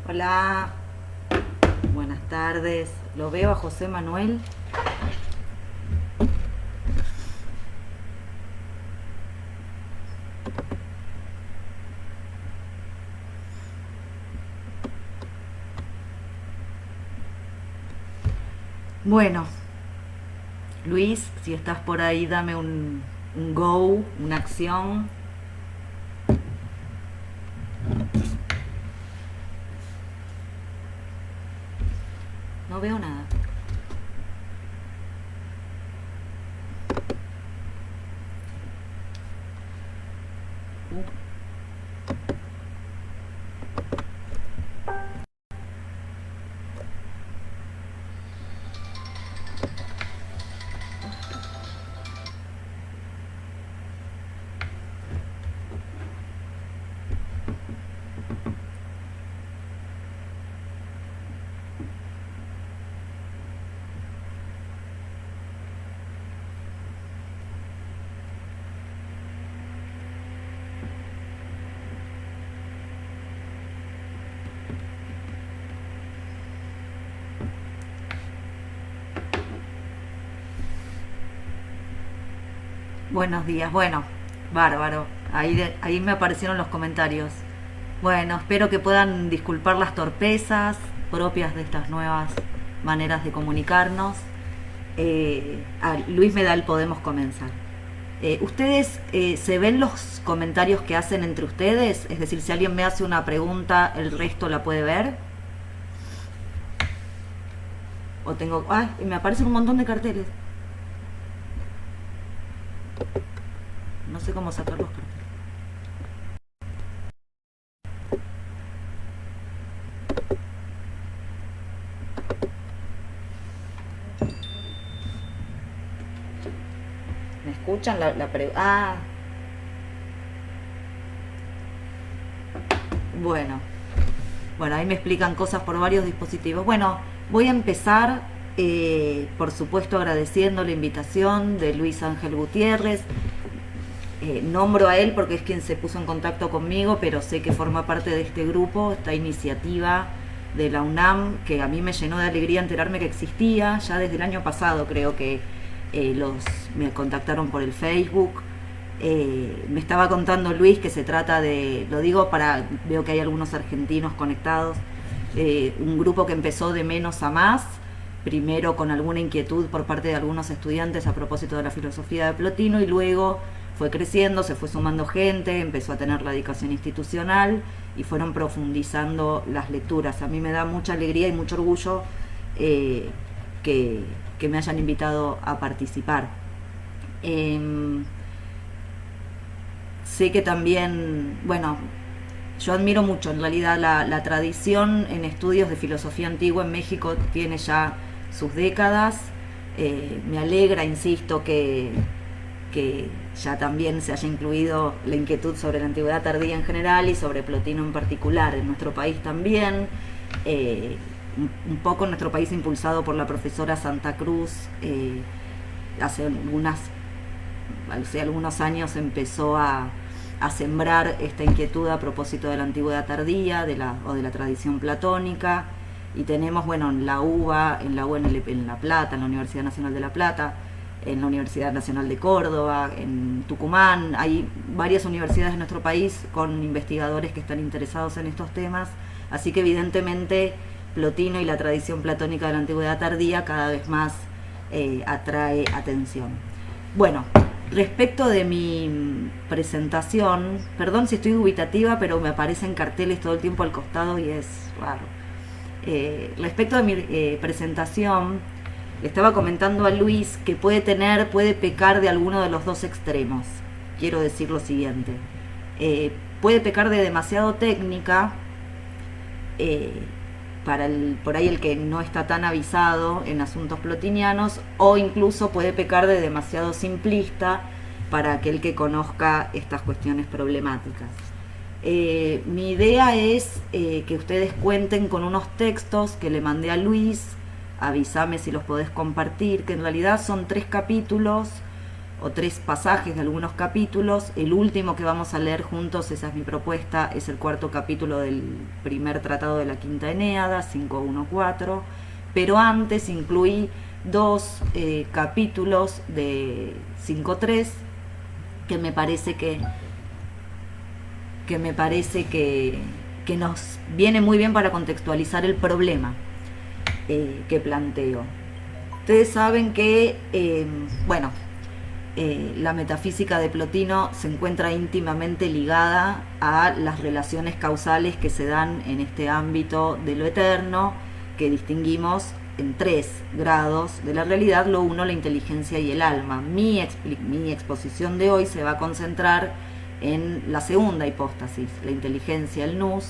Hola, buenas tardes. Lo veo a José Manuel. Bueno, Luis, si estás por ahí, dame un go, una acción. No veo nada. Buenos días, bueno, bárbaro. Ahí me aparecieron los comentarios. Bueno, espero que puedan disculpar las torpezas propias de estas nuevas maneras de comunicarnos. Luis Medal, podemos comenzar. ¿Ustedes se ven los comentarios que hacen entre ustedes? Es decir, si alguien me hace una pregunta, ¿el resto la puede ver? O tengo... ¡Ay! Me aparecen un montón de carteles. No sé cómo sacar los carteles. ¿Me escuchan la pregunta? Ah, bueno. Bueno, ahí me explican cosas por varios dispositivos. Bueno, voy a empezar, por supuesto, agradeciendo la invitación de Luis Ángel Gutiérrez. Nombro a él porque es quien se puso en contacto conmigo, pero sé que forma parte de este grupo, esta iniciativa de la UNAM, que a mí me llenó de alegría enterarme que existía. Ya desde el año pasado creo que me contactaron por el Facebook. Me estaba contando Luis que se trata de, lo digo para, veo que hay algunos argentinos conectados, un grupo que empezó de menos a más, primero con alguna inquietud por parte de algunos estudiantes a propósito de la filosofía de Plotino, y luego fue creciendo, se fue sumando gente, empezó a tener radicación institucional y fueron profundizando las lecturas. A mí me da mucha alegría y mucho orgullo eh, que me hayan invitado a participar. Sé que también, bueno, yo admiro mucho en realidad la tradición en estudios de filosofía antigua en México tiene ya sus décadas. Me alegra, insisto, que ya también se haya incluido la inquietud sobre la antigüedad tardía en general y sobre Plotino en particular en nuestro país también. Un poco en nuestro país impulsado por la profesora Santa Cruz, hace algunos años empezó a sembrar esta inquietud a propósito de la antigüedad tardía o de la tradición platónica. Y tenemos, bueno, en la UBA, en la UNL, en La Plata, en la Universidad Nacional de La Plata, en la Universidad Nacional de Córdoba, en Tucumán, hay varias universidades en nuestro país con investigadores que están interesados en estos temas, así que evidentemente Plotino y la tradición platónica de la antigüedad tardía cada vez más atrae atención. Bueno, respecto de mi presentación, perdón si estoy dubitativa, pero me aparecen carteles todo el tiempo al costado y es raro. Respecto de mi presentación, le estaba comentando a Luis que puede pecar de alguno de los dos extremos. Quiero decir lo siguiente. Puede pecar de demasiado técnica, por ahí el que no está tan avisado en asuntos plotinianos, o incluso puede pecar de demasiado simplista para aquel que conozca estas cuestiones problemáticas. Mi idea es que ustedes cuenten con unos textos que le mandé a Luis, avísame si los podés compartir, que en realidad son 3 capítulos o 3 pasajes de algunos capítulos. El último que vamos a leer juntos, esa es mi propuesta, es el 4º capítulo del primer tratado de la Quinta Eneada, 5.1.4, pero antes incluí 2 capítulos de 5.3 que me parece que nos viene muy bien para contextualizar el problema que planteo. Ustedes saben que, la metafísica de Plotino se encuentra íntimamente ligada a las relaciones causales que se dan en este ámbito de lo eterno, que distinguimos en 3 grados de la realidad: lo uno, la inteligencia y el alma. Mi exposición de hoy se va a concentrar en la segunda hipóstasis, la inteligencia, el nous,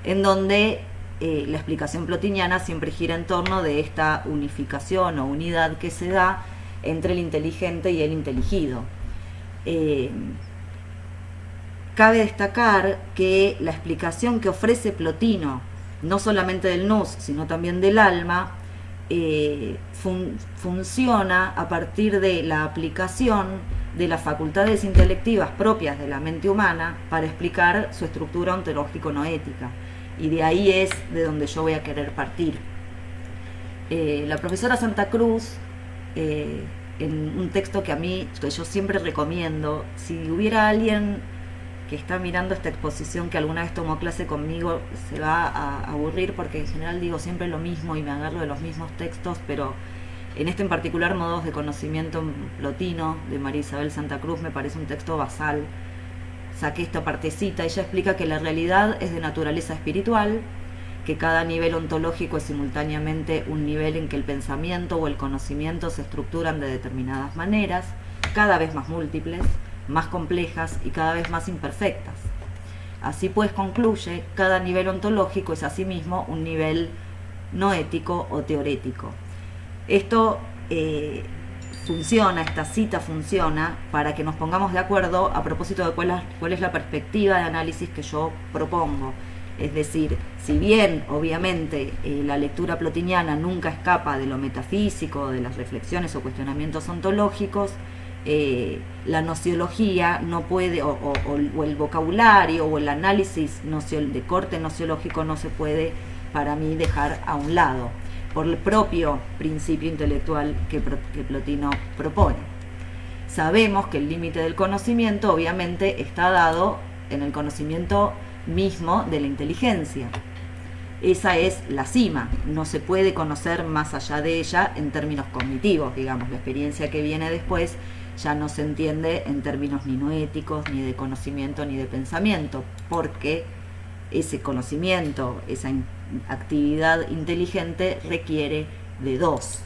en donde la explicación plotiniana siempre gira en torno de esta unificación o unidad que se da entre el inteligente y el inteligido. Cabe destacar que la explicación que ofrece Plotino, no solamente del nous, sino también del alma, funciona a partir de la aplicación de las facultades intelectivas propias de la mente humana para explicar su estructura ontológico-noética. Y de ahí es de donde yo voy a querer partir. La profesora Santa Cruz, en un texto que yo siempre recomiendo, si hubiera alguien que está mirando esta exposición que alguna vez tomó clase conmigo, se va a aburrir, porque en general digo siempre lo mismo y me agarro de los mismos textos, pero en este en particular, Modos de Conocimiento Plotino, de María Isabel Santa Cruz, me parece un texto basal. Saqué esta partecita. Ella explica que la realidad es de naturaleza espiritual, que cada nivel ontológico es simultáneamente un nivel en que el pensamiento o el conocimiento se estructuran de determinadas maneras, cada vez más múltiples, más complejas y cada vez más imperfectas. Así pues, concluye, cada nivel ontológico es asimismo un nivel noético o teorético. Esto esta cita funciona para que nos pongamos de acuerdo a propósito de cuál es la perspectiva de análisis que yo propongo. Es decir, si bien obviamente la lectura plotiniana nunca escapa de lo metafísico, de las reflexiones o cuestionamientos ontológicos, la nociología no puede, o el vocabulario o el análisis de corte nociológico no se puede, para mí, dejar a un lado, por el propio principio intelectual que Plotino propone. Sabemos que el límite del conocimiento obviamente está dado en el conocimiento mismo de la inteligencia. Esa es la cima, no se puede conocer más allá de ella en términos cognitivos, digamos. La experiencia que viene después ya no se entiende en términos ni noéticos, ni de conocimiento, ni de pensamiento, porque ese conocimiento, esa actividad inteligente requiere de 2.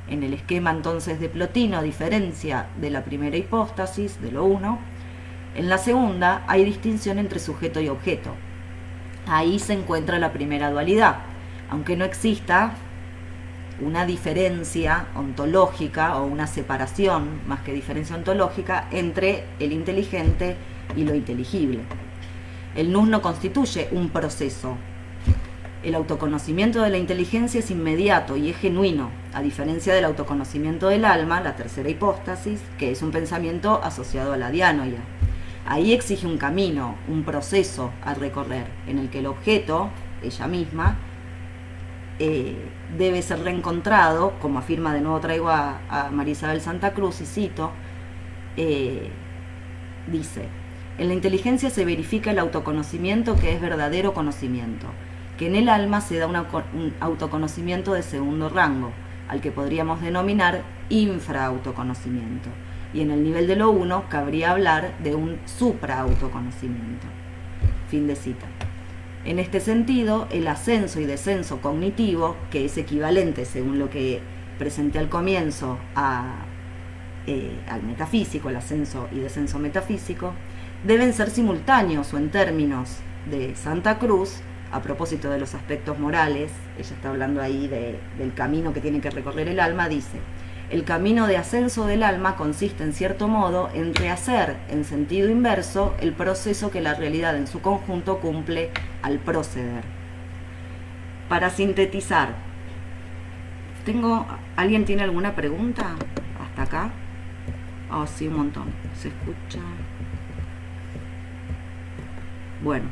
En el esquema entonces de Plotino, a diferencia de la primera hipóstasis, de lo uno, en la segunda hay distinción entre sujeto y objeto. Ahí se encuentra la primera dualidad, aunque no exista una diferencia ontológica o una separación, más que diferencia ontológica, entre el inteligente y lo inteligible. El nous no constituye un proceso. El autoconocimiento de la inteligencia es inmediato y es genuino, a diferencia del autoconocimiento del alma, la tercera hipóstasis, que es un pensamiento asociado a la dianoia. Ahí exige un camino, un proceso a recorrer, en el que el objeto, ella misma, debe ser reencontrado, como afirma, de nuevo traigo a María Isabel Santa Cruz, y cito, dice: en la inteligencia se verifica el autoconocimiento, que es verdadero conocimiento, que en el alma se da un autoconocimiento de segundo rango, al que podríamos denominar infraautoconocimiento, y en el nivel de lo uno cabría hablar de un supraautoconocimiento. Fin de cita. En este sentido, el ascenso y descenso cognitivo, que es equivalente, según lo que presenté al comienzo, al metafísico, el ascenso y descenso metafísico, deben ser simultáneos, o en términos de Santa Cruz, a propósito de los aspectos morales, ella está hablando ahí del camino que tiene que recorrer el alma, dice: el camino de ascenso del alma consiste en cierto modo en rehacer en sentido inverso el proceso que la realidad en su conjunto cumple al proceder. Para sintetizar, ¿alguien tiene alguna pregunta hasta acá? Oh, sí, un montón. ¿Se escucha? Bueno.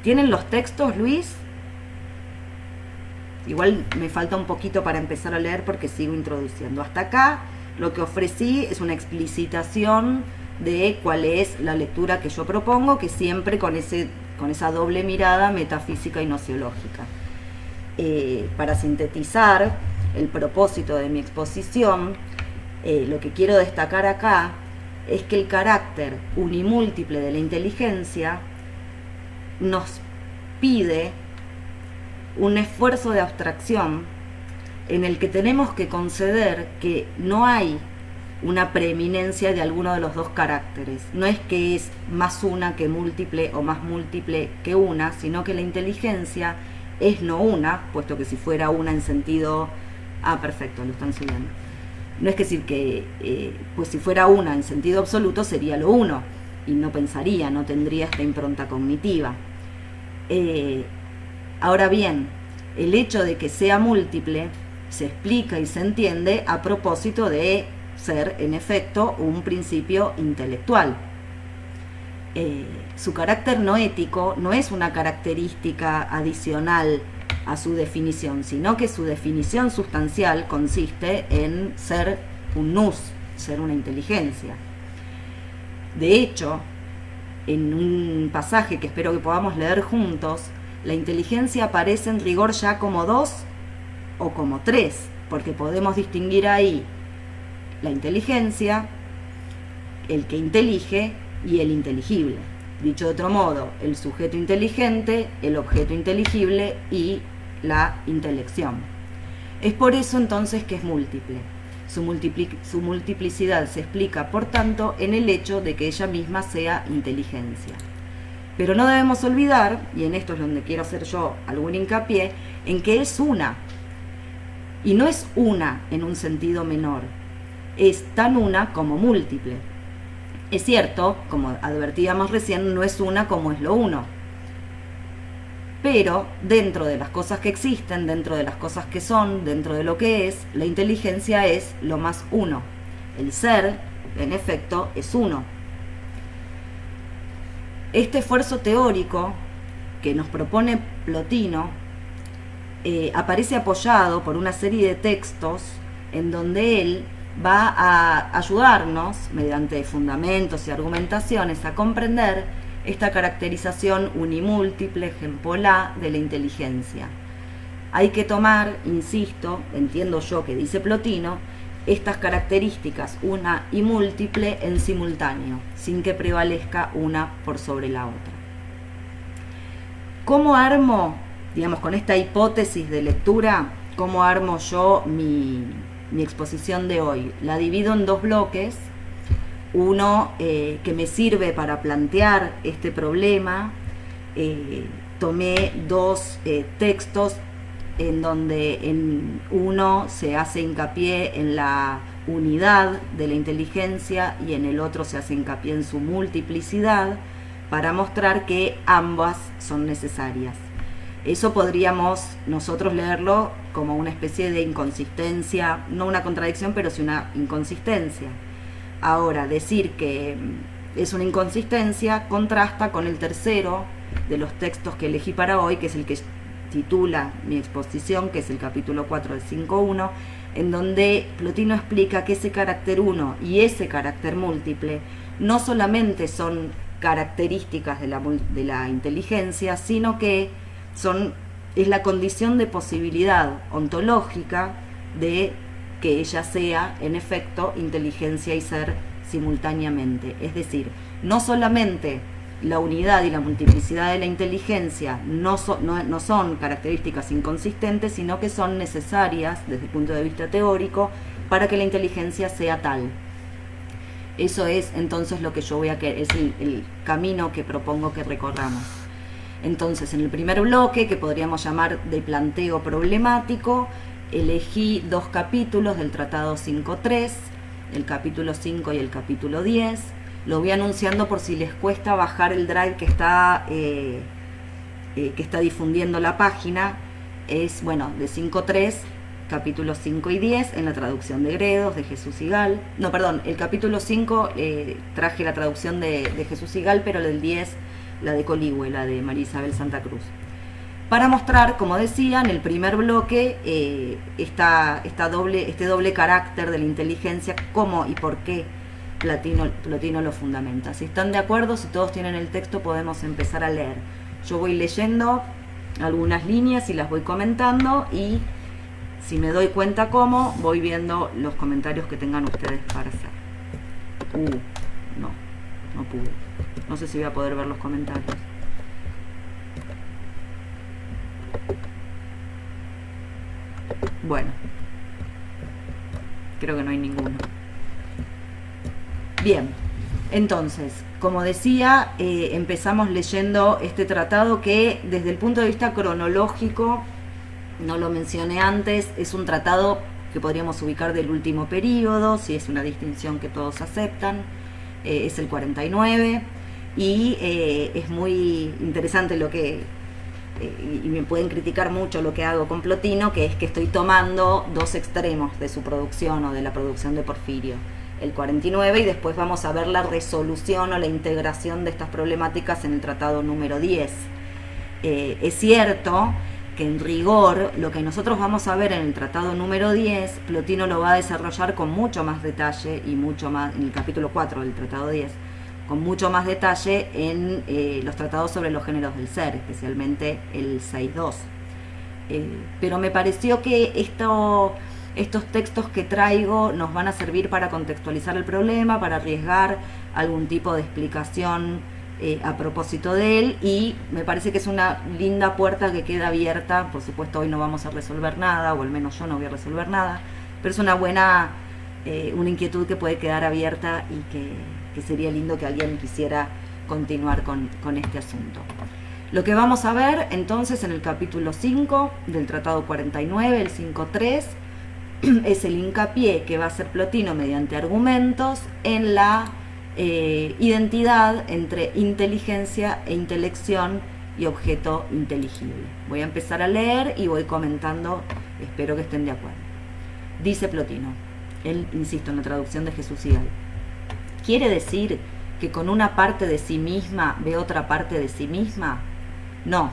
¿Tienen los textos, Luis? Igual me falta un poquito para empezar a leer porque sigo introduciendo. Hasta acá lo que ofrecí es una explicitación de cuál es la lectura que yo propongo, que siempre con esa doble mirada metafísica y nociológica. Para sintetizar el propósito de mi exposición, lo que quiero destacar acá es que el carácter unimúltiple de la inteligencia nos pide un esfuerzo de abstracción en el que tenemos que conceder que no hay una preeminencia de alguno de los dos caracteres. No es que es más una que múltiple o más múltiple que una, sino que la inteligencia es no una, puesto que si fuera una en sentido... Ah, perfecto, lo están siguiendo. No es que decir que, pues si fuera una en sentido absoluto sería lo uno, y no pensaría, no tendría esta impronta cognitiva. Ahora bien, el hecho de que sea múltiple se explica y se entiende a propósito de ser, en efecto, un principio intelectual. Su carácter no ético no es una característica adicional a su definición, sino que su definición sustancial consiste en ser un nous, ser una inteligencia. De hecho, en un pasaje que espero que podamos leer juntos, la inteligencia aparece en rigor ya como dos o como tres, porque podemos distinguir ahí la inteligencia, el que intelige y el inteligible. Dicho de otro modo, el sujeto inteligente, el objeto inteligible y la intelección. Es por eso entonces que es múltiple. Su multiplicidad se explica, por tanto, en el hecho de que ella misma sea inteligencia. Pero no debemos olvidar, y en esto es donde quiero hacer yo algún hincapié, en que es una. Y no es una en un sentido menor. Es tan una como múltiple. Es cierto, como advertíamos recién, no es una como es lo uno. Pero dentro de las cosas que existen, dentro de las cosas que son, dentro de lo que es, la inteligencia es lo más uno. El ser, en efecto, es uno. Este esfuerzo teórico que nos propone Plotino aparece apoyado por una serie de textos en donde él va a ayudarnos, mediante fundamentos y argumentaciones, a comprender esta caracterización unimúltiple, ejemplar de la inteligencia. Hay que tomar, insisto, entiendo yo que dice Plotino, estas características, una y múltiple, en simultáneo, sin que prevalezca una por sobre la otra. ¿Cómo armo, digamos, con esta hipótesis de lectura, cómo armo yo mi exposición de hoy? La divido en dos bloques. Uno que me sirve para plantear este problema. Tomé dos textos en donde en uno se hace hincapié en la unidad de la inteligencia y en el otro se hace hincapié en su multiplicidad, para mostrar que ambas son necesarias. Eso podríamos nosotros leerlo como una especie de inconsistencia, no una contradicción, pero sí una inconsistencia. Ahora, decir que es una inconsistencia contrasta con el tercero de los textos que elegí para hoy, que es el que titula mi exposición, que es el capítulo 4 del 5.1, en donde Plotino explica que ese carácter 1 y ese carácter múltiple no solamente son características de la inteligencia, sino que es la condición de posibilidad ontológica de que ella sea, en efecto, inteligencia y ser simultáneamente. Es decir, no solamente la unidad y la multiplicidad de la inteligencia no son características inconsistentes, sino que son necesarias desde el punto de vista teórico para que la inteligencia sea tal. Eso es entonces lo que yo voy a querer, es el camino que propongo que recorramos. Entonces, en el primer bloque, que podríamos llamar de planteo problemático, elegí 2 capítulos del Tratado 5.3, el capítulo 5 y el capítulo 10. Lo voy anunciando por si les cuesta bajar el drive que está difundiendo la página. Es, bueno, de 5.3, capítulos 5 y 10, en la traducción de Gredos, de Jesús Igal. No, perdón, el capítulo 5 traje la traducción de Jesús Igal, pero el 10, la de Coligüe, la de María Isabel Santa Cruz. Para mostrar, como decía, en el primer bloque este doble carácter de la inteligencia, cómo y por qué Plotino lo fundamenta. Si están de acuerdo, si todos tienen el texto, podemos empezar a leer. Yo voy leyendo algunas líneas y las voy comentando, y si me doy cuenta cómo, voy viendo los comentarios que tengan ustedes para hacer. No pude. No sé si voy a poder ver los comentarios. Bueno, creo que no hay ninguno. Bien, entonces, como decía, empezamos leyendo este tratado que desde el punto de vista cronológico, no lo mencioné antes, es un tratado que podríamos ubicar del último periodo, si es una distinción que todos aceptan, es el 49, y es muy interesante lo que, y me pueden criticar mucho lo que hago con Plotino, que es que estoy tomando 2 extremos de su producción o de la producción de Porfirio, el 49, y después vamos a ver la resolución o la integración de estas problemáticas en el tratado número 10. Es cierto que en rigor lo que nosotros vamos a ver en el tratado número 10, Plotino lo va a desarrollar con mucho más detalle y mucho más en el capítulo 4 del tratado 10, con mucho más detalle en los tratados sobre los géneros del ser, especialmente el 6.2. Pero me pareció que estos textos que traigo nos van a servir para contextualizar el problema, para arriesgar algún tipo de explicación a propósito de él, y me parece que es una linda puerta que queda abierta. Por supuesto, hoy no vamos a resolver nada, o al menos yo no voy a resolver nada, pero es una buena una inquietud que puede quedar abierta y que sería lindo que alguien quisiera continuar con este asunto. Lo que vamos a ver entonces en el capítulo 5 del Tratado 49, el 5.3, es el hincapié que va a hacer Plotino mediante argumentos en la identidad entre inteligencia e intelección y objeto inteligible. Voy a empezar a leer y voy comentando, espero que estén de acuerdo. Dice Plotino, él, insisto, en la traducción de Jesús Igal: ¿quiere decir que con una parte de sí misma ve otra parte de sí misma? No.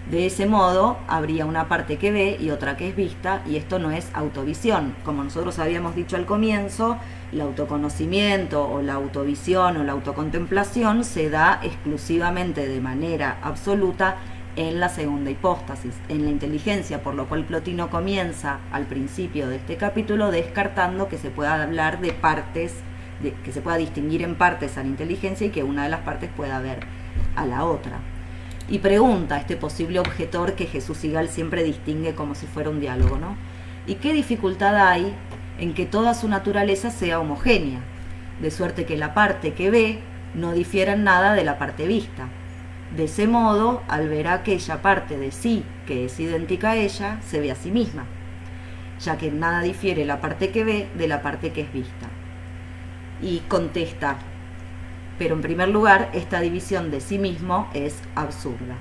De ese modo, habría una parte que ve y otra que es vista, y esto no es autovisión. Como nosotros habíamos dicho al comienzo, el autoconocimiento o la autovisión o la autocontemplación se da exclusivamente de manera absoluta en la segunda hipóstasis, en la inteligencia, por lo cual Plotino comienza al principio de este capítulo descartando que se pueda hablar de partes, que se pueda distinguir en partes a la inteligencia y que una de las partes pueda ver a la otra. Y pregunta a este posible objetor que Jesús Igal siempre distingue como si fuera un diálogo, ¿no? ¿Y qué dificultad hay en que toda su naturaleza sea homogénea, de suerte que la parte que ve no difiera en nada de la parte vista? De ese modo, al ver a aquella parte de sí que es idéntica a ella, se ve a sí misma, ya que en nada difiere la parte que ve de la parte que es vista. Y contesta: pero en primer lugar, esta división de sí mismo es absurda.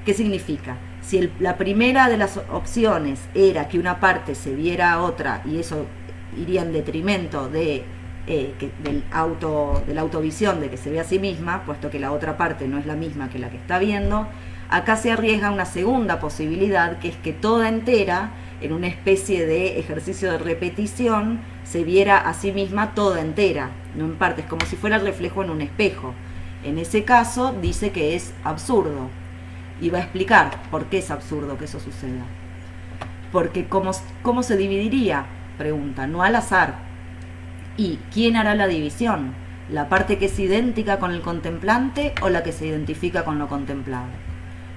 ¿Qué significa? Si la primera de las opciones era que una parte se viera a otra, y eso iría en detrimento de la autovisión, de que se ve a sí misma, puesto que la otra parte no es la misma que la que está viendo, acá se arriesga una segunda posibilidad, que es que toda entera, en una especie de ejercicio de repetición, se viera a sí misma toda entera, no en partes, como si fuera el reflejo en un espejo. En ese caso dice que es absurdo, y va a explicar por qué es absurdo que eso suceda. Porque ¿cómo se dividiría? Pregunta, no al azar. ¿Y quién hará la división? ¿La parte que es idéntica con el contemplante o la que se identifica con lo contemplado?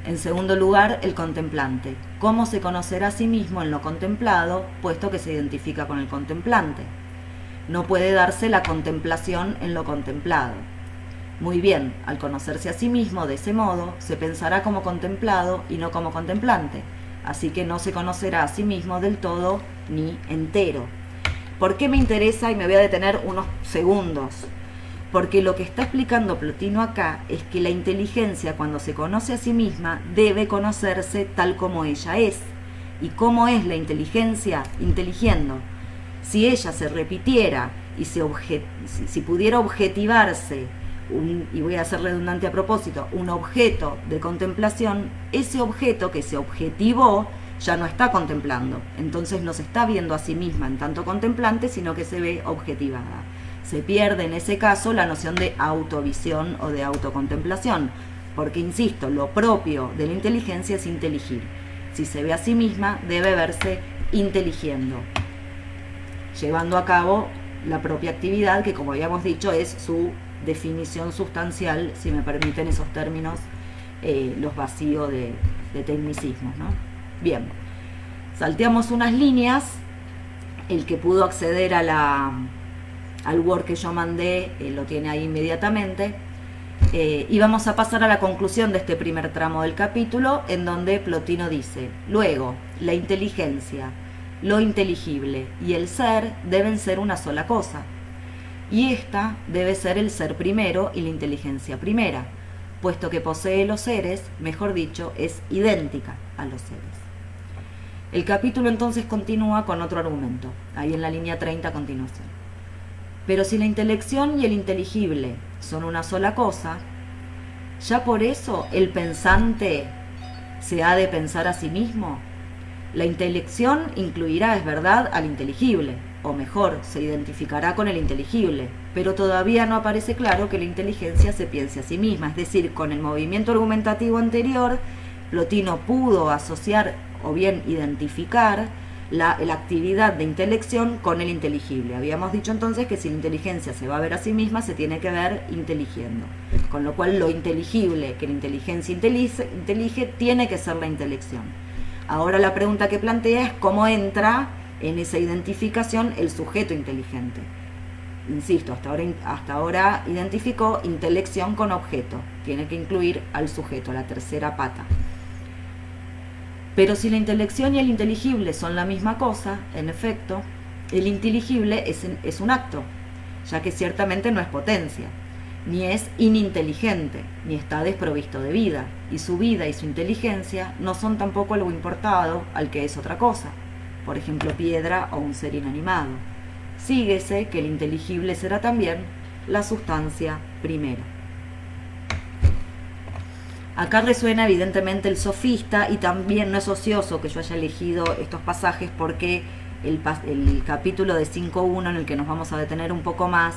En segundo lugar, el contemplante. ¿Cómo se conocerá a sí mismo en lo contemplado, puesto que se identifica con el contemplante? No puede darse la contemplación en lo contemplado. Muy bien, al conocerse a sí mismo de ese modo, se pensará como contemplado y no como contemplante, así que no se conocerá a sí mismo del todo ni entero. ¿Por qué me interesa? Y me voy a detener unos segundos. Porque lo que está explicando Plotino acá es que la inteligencia, cuando se conoce a sí misma, debe conocerse tal como ella es. ¿Y cómo es la inteligencia? Inteligiendo. Si ella se repitiera y si pudiera objetivarse, y voy a ser redundante a propósito, un objeto de contemplación, ese objeto que se objetivó ya no está contemplando. Entonces no se está viendo a sí misma en tanto contemplante, sino que se ve objetivada. Se pierde en ese caso la noción de autovisión o de autocontemplación, porque, insisto, lo propio de la inteligencia es inteligir. Si se ve a sí misma, debe verse inteligiendo, llevando a cabo la propia actividad que, como habíamos dicho, es su definición sustancial, si me permiten esos términos, los vacíos de tecnicismos, ¿no? Bien, salteamos unas líneas. El que pudo acceder al Word que yo mandé lo tiene ahí inmediatamente. Y vamos a pasar a la conclusión de este primer tramo del capítulo, en donde Plotino dice: luego, la inteligencia, lo inteligible y el ser deben ser una sola cosa, y esta debe ser el ser primero y la inteligencia primera, puesto que posee los seres, mejor dicho, es idéntica a los seres. El capítulo entonces continúa con otro argumento, ahí en la línea 30 a continuación. Pero si la intelección y el inteligible son una sola cosa, ¿ya por eso el pensante se ha de pensar a sí mismo? La intelección incluirá, es verdad, al inteligible, o mejor, se identificará con el inteligible, pero todavía no aparece claro que la inteligencia se piense a sí misma. Es decir, con el movimiento argumentativo anterior, Plotino pudo asociar o bien identificar la actividad de intelección con el inteligible. Habíamos dicho entonces que si la inteligencia se va a ver a sí misma, se tiene que ver inteligiendo. Con lo cual lo inteligible que la inteligencia intelige tiene que ser la intelección. Ahora la pregunta que plantea es cómo entra en esa identificación el sujeto inteligente. Insisto, hasta ahora identificó intelección con objeto. Tiene que incluir al sujeto, la tercera pata. Pero si la intelección y el inteligible son la misma cosa, en efecto, el inteligible es un acto, ya que ciertamente no es potencia, ni es ininteligente, ni está desprovisto de vida, y su vida y su inteligencia no son tampoco algo importado al que es otra cosa, por ejemplo piedra o un ser inanimado. Síguese que el inteligible será también la sustancia primera. Acá resuena evidentemente el sofista, y también no es ocioso que yo haya elegido estos pasajes, porque el capítulo de 5.1, en el que nos vamos a detener un poco más,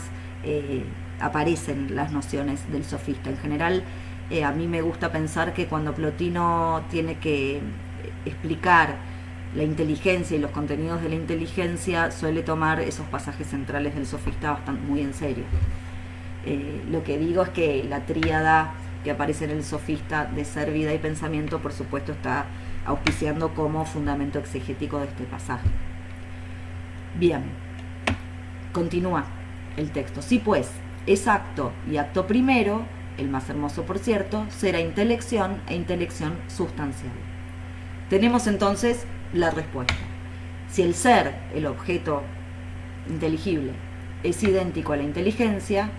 aparecen las nociones del sofista. En general, a mí me gusta pensar que cuando Plotino tiene que explicar la inteligencia y los contenidos de la inteligencia, suele tomar esos pasajes centrales del sofista bastante, muy en serio. Lo que digo es que la tríada que aparece en el sofista de ser, vida y pensamiento, por supuesto está auspiciando como fundamento exegético de este pasaje. Bien, continúa el texto. Si pues es acto y acto primero, el más hermoso por cierto, será intelección e intelección sustancial. Tenemos entonces la respuesta. Si el ser, el objeto inteligible, es idéntico a la inteligencia,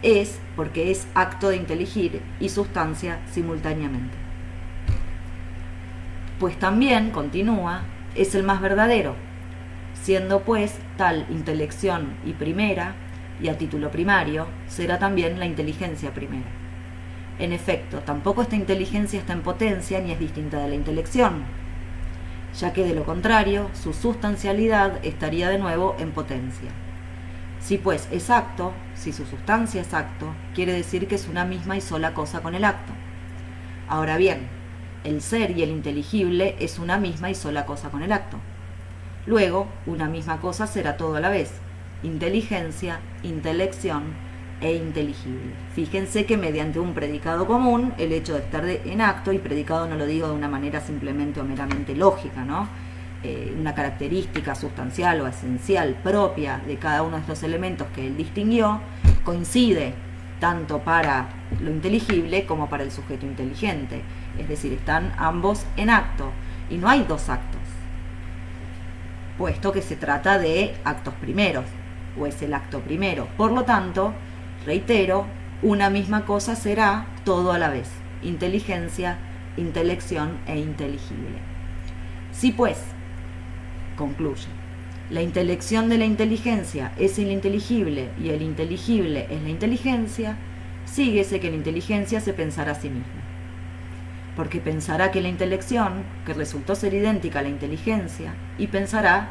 es porque es acto de inteligir y sustancia simultáneamente. Pues también, continúa, es el más verdadero, siendo pues tal intelección y primera, y a título primario, será también la inteligencia primera. En efecto, tampoco esta inteligencia está en potencia ni es distinta de la intelección, ya que de lo contrario, su sustancialidad estaría de nuevo en potencia. Si pues es acto, si su sustancia es acto, quiere decir que es una misma y sola cosa con el acto. Ahora bien, el ser y el inteligible es una misma y sola cosa con el acto. Luego, una misma cosa será todo a la vez: inteligencia, intelección e inteligible. Fíjense que mediante un predicado común, el hecho de estar en acto, y predicado no lo digo de una manera simplemente o meramente lógica, ¿no? Una característica sustancial o esencial propia de cada uno de estos elementos que él distinguió, coincide tanto para lo inteligible como para el sujeto inteligente. Es decir, están ambos en acto y no hay dos actos, puesto que se trata de actos primeros, o es el acto primero. Por lo tanto, reitero, una misma cosa será todo a la vez: inteligencia, intelección e inteligible. Si pues, concluye, la intelección de la inteligencia es el inteligible y el inteligible es la inteligencia, síguese que la inteligencia se pensará a sí misma. Porque pensará que la intelección, que resultó ser idéntica a la inteligencia, y pensará,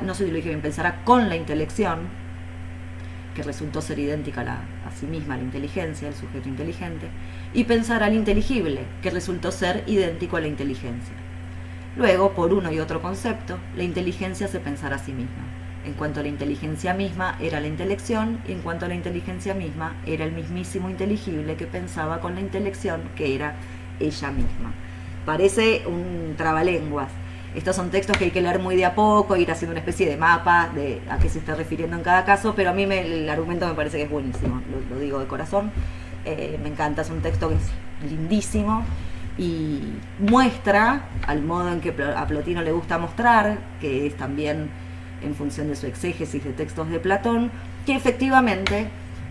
no sé si lo dije bien, pensará con la intelección, que resultó ser idéntica a sí misma, la inteligencia, el sujeto inteligente, y pensará al inteligible, que resultó ser idéntico a la inteligencia. Luego, por uno y otro concepto, la inteligencia se pensará a sí misma. En cuanto a la inteligencia misma era la intelección, y en cuanto a la inteligencia misma era el mismísimo inteligible que pensaba con la intelección, que era ella misma. Parece un trabalenguas. Estos son textos que hay que leer muy de a poco, ir haciendo una especie de mapa de a qué se está refiriendo en cada caso, pero a mí el argumento me parece que es buenísimo, lo digo de corazón. Me encanta, es un texto que es lindísimo y muestra, al modo en que a Plotino le gusta mostrar, que es también en función de su exégesis de textos de Platón, que efectivamente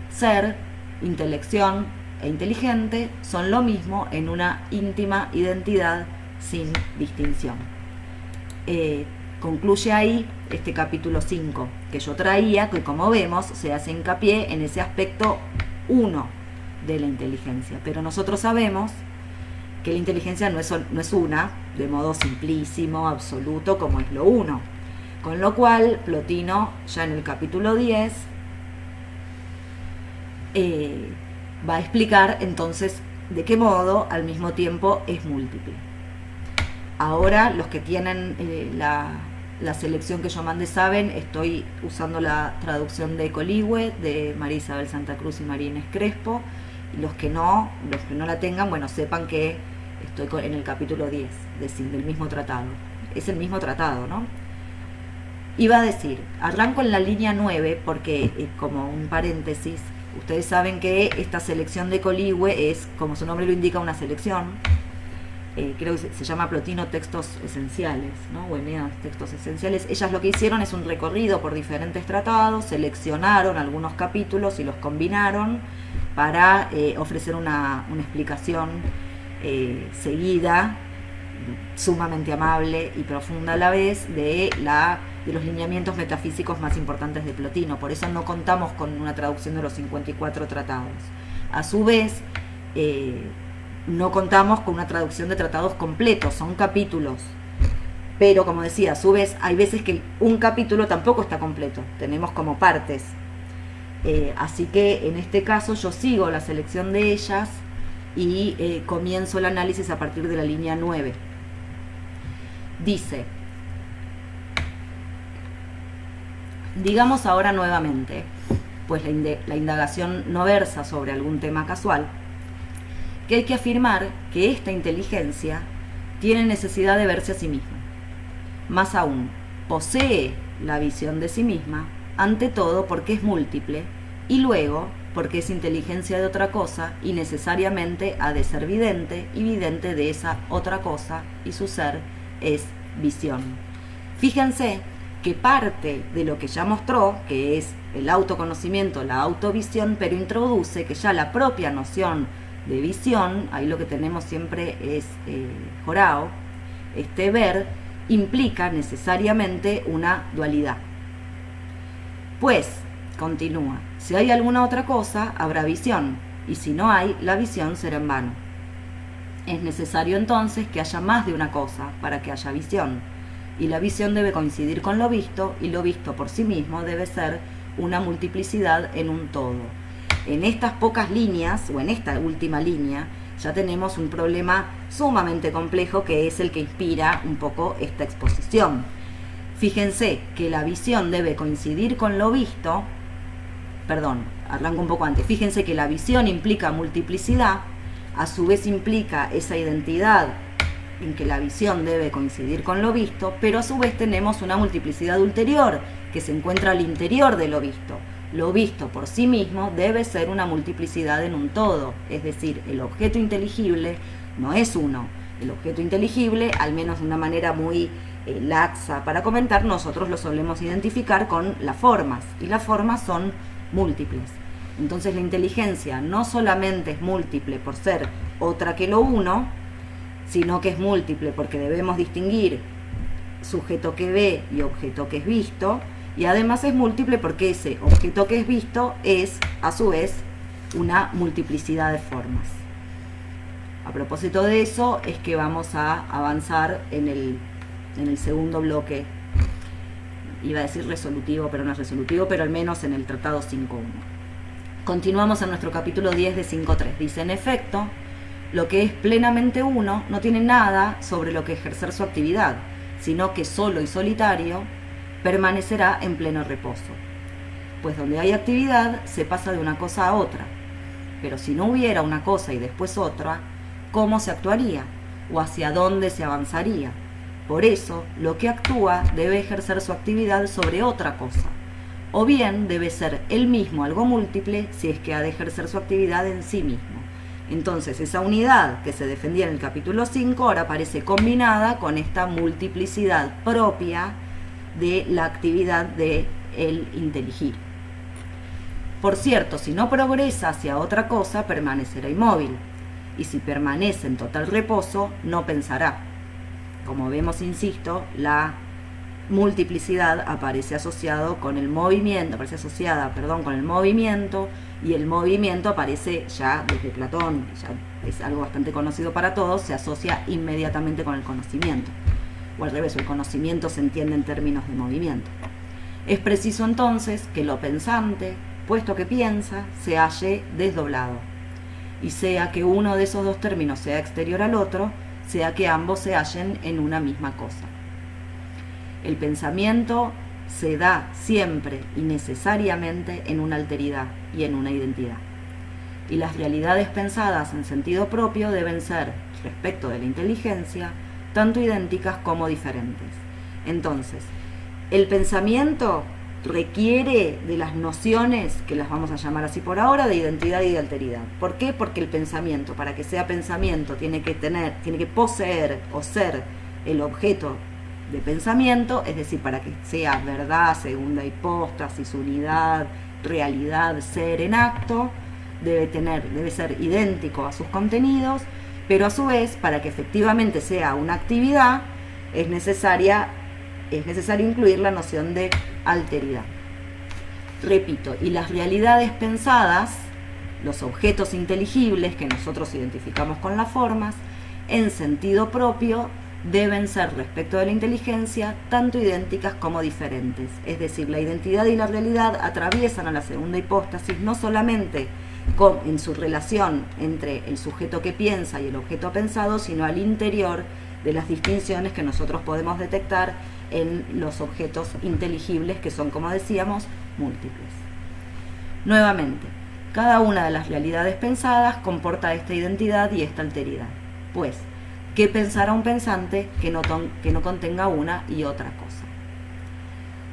ser, intelección e inteligente son lo mismo en una íntima identidad sin distinción. Concluye ahí este capítulo 5 que yo traía, que como vemos se hace hincapié en ese aspecto 1 de la inteligencia, pero nosotros sabemos que la inteligencia no es una, de modo simplísimo, absoluto, como es lo uno. Con lo cual, Plotino, ya en el capítulo 10, va a explicar entonces de qué modo al mismo tiempo es múltiple. Ahora, los que tienen la selección que yo mandé saben, estoy usando la traducción de Coligüe, de María Isabel Santa Cruz y María Inés Crespo. Y los que no la tengan, bueno, sepan que estoy en el capítulo 10 del mismo tratado. Es el mismo tratado, ¿no? Iba a decir, arranco en la línea 9 porque, como un paréntesis, ustedes saben que esta selección de Coligüe es, como su nombre lo indica, una selección. Creo que se llama Plotino Textos Esenciales, ¿no? O Eneas Textos Esenciales. Ellas lo que hicieron es un recorrido por diferentes tratados, seleccionaron algunos capítulos y los combinaron para ofrecer una explicación seguida, sumamente amable y profunda a la vez, de los lineamientos metafísicos más importantes de Plotino. Por eso no contamos con una traducción de los 54 tratados. A su vez, no contamos con una traducción de tratados completos, son capítulos. Pero, como decía, a su vez, hay veces que un capítulo tampoco está completo, tenemos como partes. Así que en este caso yo sigo la selección de ellas y comienzo el análisis a partir de la línea 9. Dice, digamos ahora nuevamente, pues la indagación no versa sobre algún tema casual, que hay que afirmar que esta inteligencia tiene necesidad de verse a sí misma. Más aún, posee la visión de sí misma, ante todo porque es múltiple, y luego porque es inteligencia de otra cosa y necesariamente ha de ser vidente, y vidente de esa otra cosa, y su ser es visión. Fíjense que parte de lo que ya mostró, que es el autoconocimiento, la autovisión, pero introduce que ya la propia noción de visión, ahí lo que tenemos siempre es Jorao, este ver implica necesariamente una dualidad. Pues, continúa, si hay alguna otra cosa, habrá visión, y si no hay, la visión será en vano. Es necesario entonces que haya más de una cosa para que haya visión, y la visión debe coincidir con lo visto, y lo visto por sí mismo debe ser una multiplicidad en un todo. En estas pocas líneas, o en esta última línea, ya tenemos un problema sumamente complejo que es el que inspira un poco esta exposición. Fíjense que la visión debe coincidir con lo visto, arranco un poco antes. Fíjense que la visión implica multiplicidad, a su vez implica esa identidad en que la visión debe coincidir con lo visto, pero a su vez tenemos una multiplicidad ulterior que se encuentra al interior de lo visto. lo visto por sí mismo debe ser una multiplicidad en un todo, es decir, el objeto inteligible no es uno. El objeto inteligible, al menos de una manera muy laxa para comentar, nosotros lo solemos identificar con las formas, y las formas son múltiples. Entonces la inteligencia no solamente es múltiple por ser otra que lo uno, sino que es múltiple porque debemos distinguir sujeto que ve y objeto que es visto, y además es múltiple porque ese objeto que es visto es, a su vez, una multiplicidad de formas. A propósito de eso, es que vamos a avanzar en el segundo bloque. Iba a decir resolutivo, pero no es resolutivo, pero al menos en el tratado 5.1. Continuamos en nuestro capítulo 10 de 5.3. Dice, en efecto, lo que es plenamente uno no tiene nada sobre lo que ejercer su actividad, sino que solo y solitario permanecerá en pleno reposo. Pues donde hay actividad se pasa de una cosa a otra. Pero si no hubiera una cosa y después otra, ¿cómo se actuaría? ¿O hacia dónde se avanzaría? Por eso, lo que actúa debe ejercer su actividad sobre otra cosa. O bien debe ser él mismo algo múltiple si es que ha de ejercer su actividad en sí mismo. Entonces, esa unidad que se defendía en el capítulo 5 ahora aparece combinada con esta multiplicidad propia de la actividad de el inteligir. Por cierto, si no progresa hacia otra cosa, permanecerá inmóvil. Y si permanece en total reposo, no pensará. Como vemos, insisto, la multiplicidad aparece asociada con el movimiento, con el movimiento, y el movimiento aparece ya desde Platón, ya es algo bastante conocido para todos, se asocia inmediatamente con el conocimiento. O al revés, el conocimiento se entiende en términos de movimiento. Es preciso entonces que lo pensante, puesto que piensa, se halle desdoblado, y sea que uno de esos dos términos sea exterior al otro, sea que ambos se hallen en una misma cosa. El pensamiento se da siempre y necesariamente en una alteridad y en una identidad. Y las realidades pensadas en sentido propio deben ser, respecto de la inteligencia, tanto idénticas como diferentes. Entonces, el pensamiento requiere de las nociones, que las vamos a llamar así por ahora, de identidad y de alteridad. ¿Por qué? Porque el pensamiento, para que sea pensamiento, tiene que poseer o ser el objeto de pensamiento, es decir, para que sea verdad, segunda hipóstasis, unidad, realidad, ser en acto, debe ser idéntico a sus contenidos, pero a su vez, para que efectivamente sea una actividad, es necesario incluir la noción de alteridad. Repito, y las realidades pensadas, los objetos inteligibles que nosotros identificamos con las formas, en sentido propio, deben ser respecto de la inteligencia tanto idénticas como diferentes. Es decir, la identidad y la realidad atraviesan a la segunda hipóstasis no solamente en su relación entre el sujeto que piensa y el objeto pensado, sino al interior de las distinciones que nosotros podemos detectar en los objetos inteligibles, que son, como decíamos, múltiples. Nuevamente, cada una de las realidades pensadas comporta esta identidad y esta alteridad. Pues, ¿qué pensará un pensante que no contenga una y otra cosa?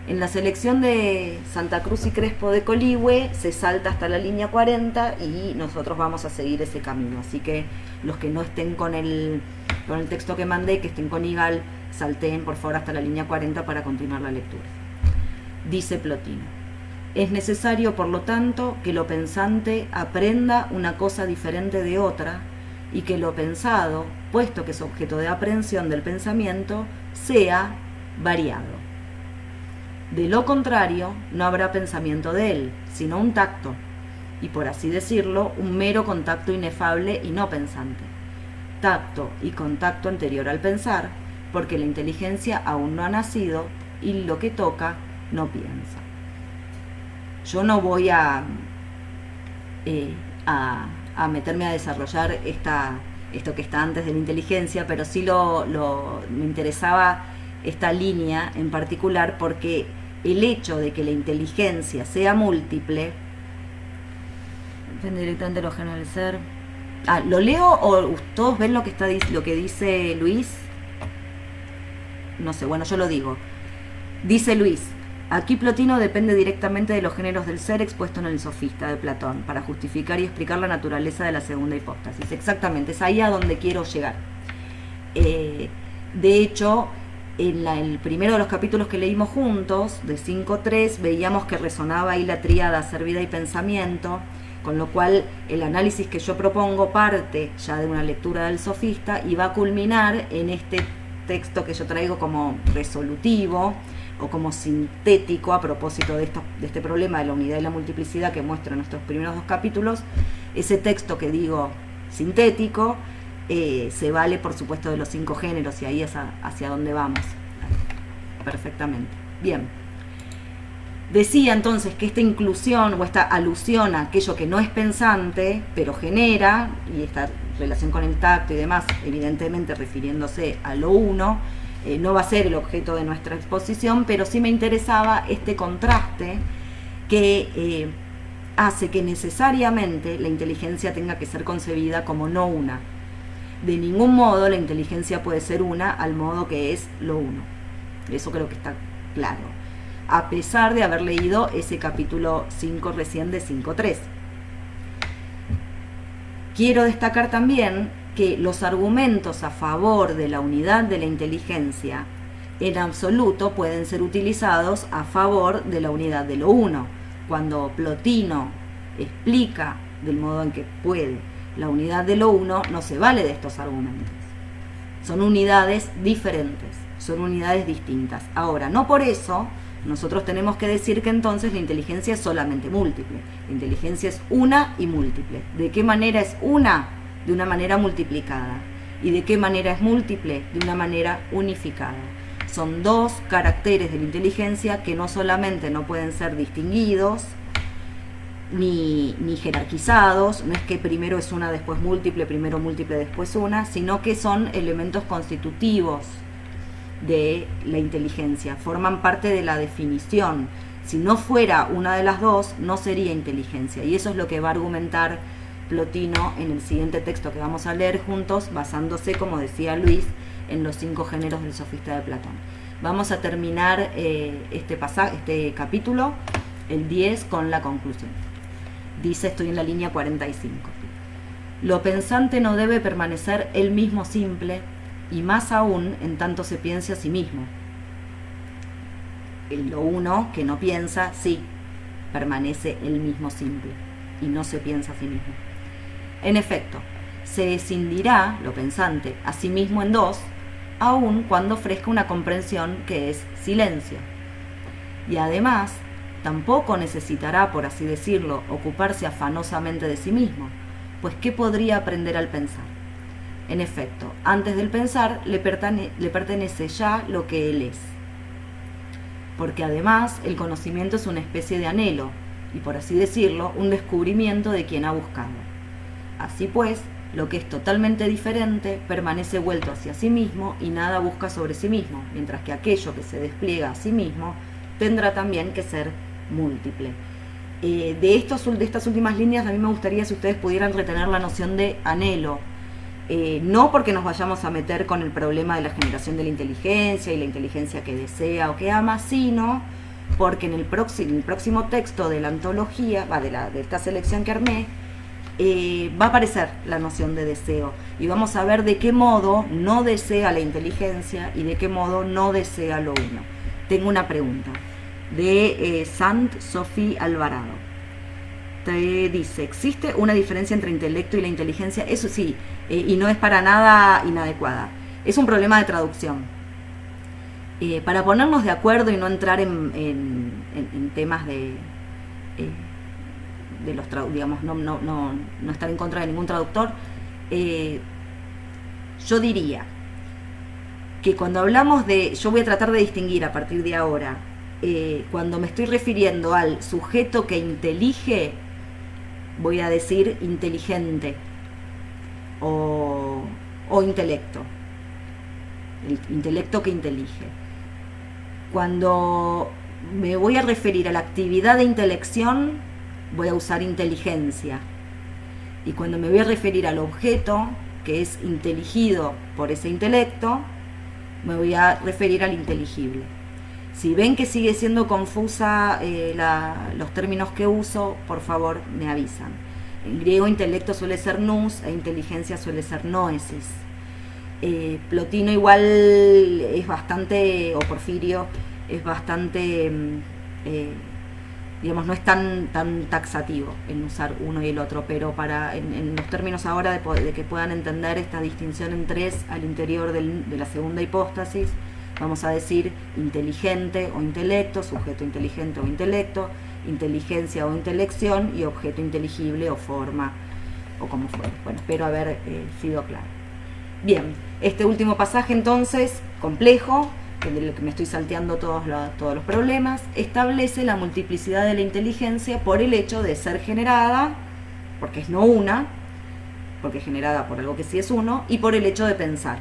En la selección de Santa Cruz y Crespo de Coligüe se salta hasta la línea 40 y nosotros vamos a seguir ese camino. Así que los que no estén con el texto que mandé, que estén con Igal, salteen por favor hasta la línea 40 para continuar la lectura. Dice Plotino: es necesario, por lo tanto, que lo pensante aprenda una cosa diferente de otra, y que lo pensado, puesto que es objeto de aprehensión del pensamiento, sea variado. De lo contrario, no habrá pensamiento de él, sino un tacto, y por así decirlo, un mero contacto inefable y no pensante. Tacto y contacto anterior al pensar, porque la inteligencia aún no ha nacido y lo que toca no piensa. Yo no voy a meterme a desarrollar esto que está antes de la inteligencia, pero sí me interesaba esta línea en particular porque el hecho de que la inteligencia sea múltiple, depende directamente de lo generalizar. ¿Lo leo o todos ven lo que dice Luis? No sé, bueno, yo lo digo. Dice Luis: Aquí Plotino depende directamente de los géneros del ser expuesto en el Sofista de Platón, para justificar y explicar la naturaleza de la segunda hipóstasis. Exactamente, es ahí a donde quiero llegar. De hecho, en el primero de los capítulos que leímos juntos, de 5.3, veíamos que resonaba ahí la tríada ser, vida y pensamiento, con lo cual el análisis que yo propongo parte ya de una lectura del Sofista y va a culminar en este texto que yo traigo como resolutivo o como sintético a propósito de este problema de la unidad y la multiplicidad que muestro en nuestros primeros 2 capítulos. Ese texto que digo sintético se vale por supuesto de los 5 géneros y ahí es hacia donde vamos perfectamente. Bien, decía entonces que esta inclusión o esta alusión a aquello que no es pensante pero genera, y esta relación con el tacto y demás, evidentemente refiriéndose a lo uno, no va a ser el objeto de nuestra exposición, pero sí me interesaba este contraste que hace que necesariamente la inteligencia tenga que ser concebida como no una. De ningún modo la inteligencia puede ser una al modo que es lo uno. Eso creo que está claro, a pesar de haber leído ese capítulo 5 recién de 5.3. Quiero destacar también que los argumentos a favor de la unidad de la inteligencia en absoluto pueden ser utilizados a favor de la unidad de lo uno. Cuando Plotino explica del modo en que puede la unidad de lo uno, no se vale de estos argumentos. Son unidades diferentes, son unidades distintas. Ahora, no por eso nosotros tenemos que decir que entonces la inteligencia es solamente múltiple. La inteligencia es una y múltiple. ¿De qué manera es una? De una manera multiplicada. ¿Y de qué manera es múltiple? De una manera unificada. Son 2 caracteres de la inteligencia que no solamente no pueden ser distinguidos ni jerarquizados, no es que primero es una, después múltiple, primero múltiple, después una, sino que son elementos constitutivos de la inteligencia, forman parte de la definición. Si no fuera una de las dos, no sería inteligencia, y eso es lo que va a argumentar Plotino en el siguiente texto que vamos a leer juntos, basándose, como decía Luis, en los 5 géneros del Sofista de Platón. Vamos a terminar este capítulo, el 10, con la conclusión. Dice, estoy en la línea 45. Lo pensante no debe permanecer él mismo simple, y más aún en tanto se piense a sí mismo. Lo uno que no piensa, sí, permanece él mismo simple, y no se piensa a sí mismo. En efecto, se escindirá, lo pensante, a sí mismo en 2, aun cuando ofrezca una comprensión que es silencio. Y además, tampoco necesitará, por así decirlo, ocuparse afanosamente de sí mismo, pues ¿qué podría aprender al pensar? En efecto, antes del pensar le pertenece ya lo que él es. Porque además el conocimiento es una especie de anhelo, y por así decirlo, un descubrimiento de quien ha buscado. Así pues, lo que es totalmente diferente permanece vuelto hacia sí mismo y nada busca sobre sí mismo, mientras que aquello que se despliega a sí mismo tendrá también que ser múltiple. De estas últimas líneas a mí me gustaría si ustedes pudieran retener la noción de anhelo, no porque nos vayamos a meter con el problema de la generación de la inteligencia y la inteligencia que desea o que ama, sino porque en el próximo texto de la antología, de esta selección que armé, va a aparecer la noción de deseo y vamos a ver de qué modo no desea la inteligencia y de qué modo no desea lo uno. Tengo una pregunta de Sant Sophie Alvarado. Te dice, ¿existe una diferencia entre intelecto y la inteligencia? Eso sí, y no es para nada inadecuada. Es un problema de traducción. Para ponernos de acuerdo y no entrar en temas de los digamos, no estar en contra de ningún traductor, yo diría que cuando hablamos yo voy a tratar de distinguir a partir de ahora, cuando me estoy refiriendo al sujeto que intelige, voy a decir inteligente o intelecto, el intelecto que intelige. Cuando me voy a referir a la actividad de intelección, voy a usar inteligencia. Y cuando me voy a referir al objeto que es inteligido por ese intelecto, me voy a referir al inteligible. Si ven que sigue siendo confusa los términos que uso, por favor me avisan. En griego intelecto suele ser nous e inteligencia suele ser noesis. Plotino igual es bastante, o Porfirio es bastante, digamos, no es tan taxativo en usar uno y el otro, pero en los términos ahora de que puedan entender esta distinción en tres al interior de la segunda hipóstasis, vamos a decir inteligente o intelecto, sujeto inteligente o intelecto, inteligencia o intelección y objeto inteligible o forma, o como fuera. Bueno, espero haber sido claro. Bien, este último pasaje entonces, complejo, del que me estoy salteando todos los problemas, establece la multiplicidad de la inteligencia por el hecho de ser generada, porque es no una, porque es generada por algo que sí es uno, y por el hecho de pensar.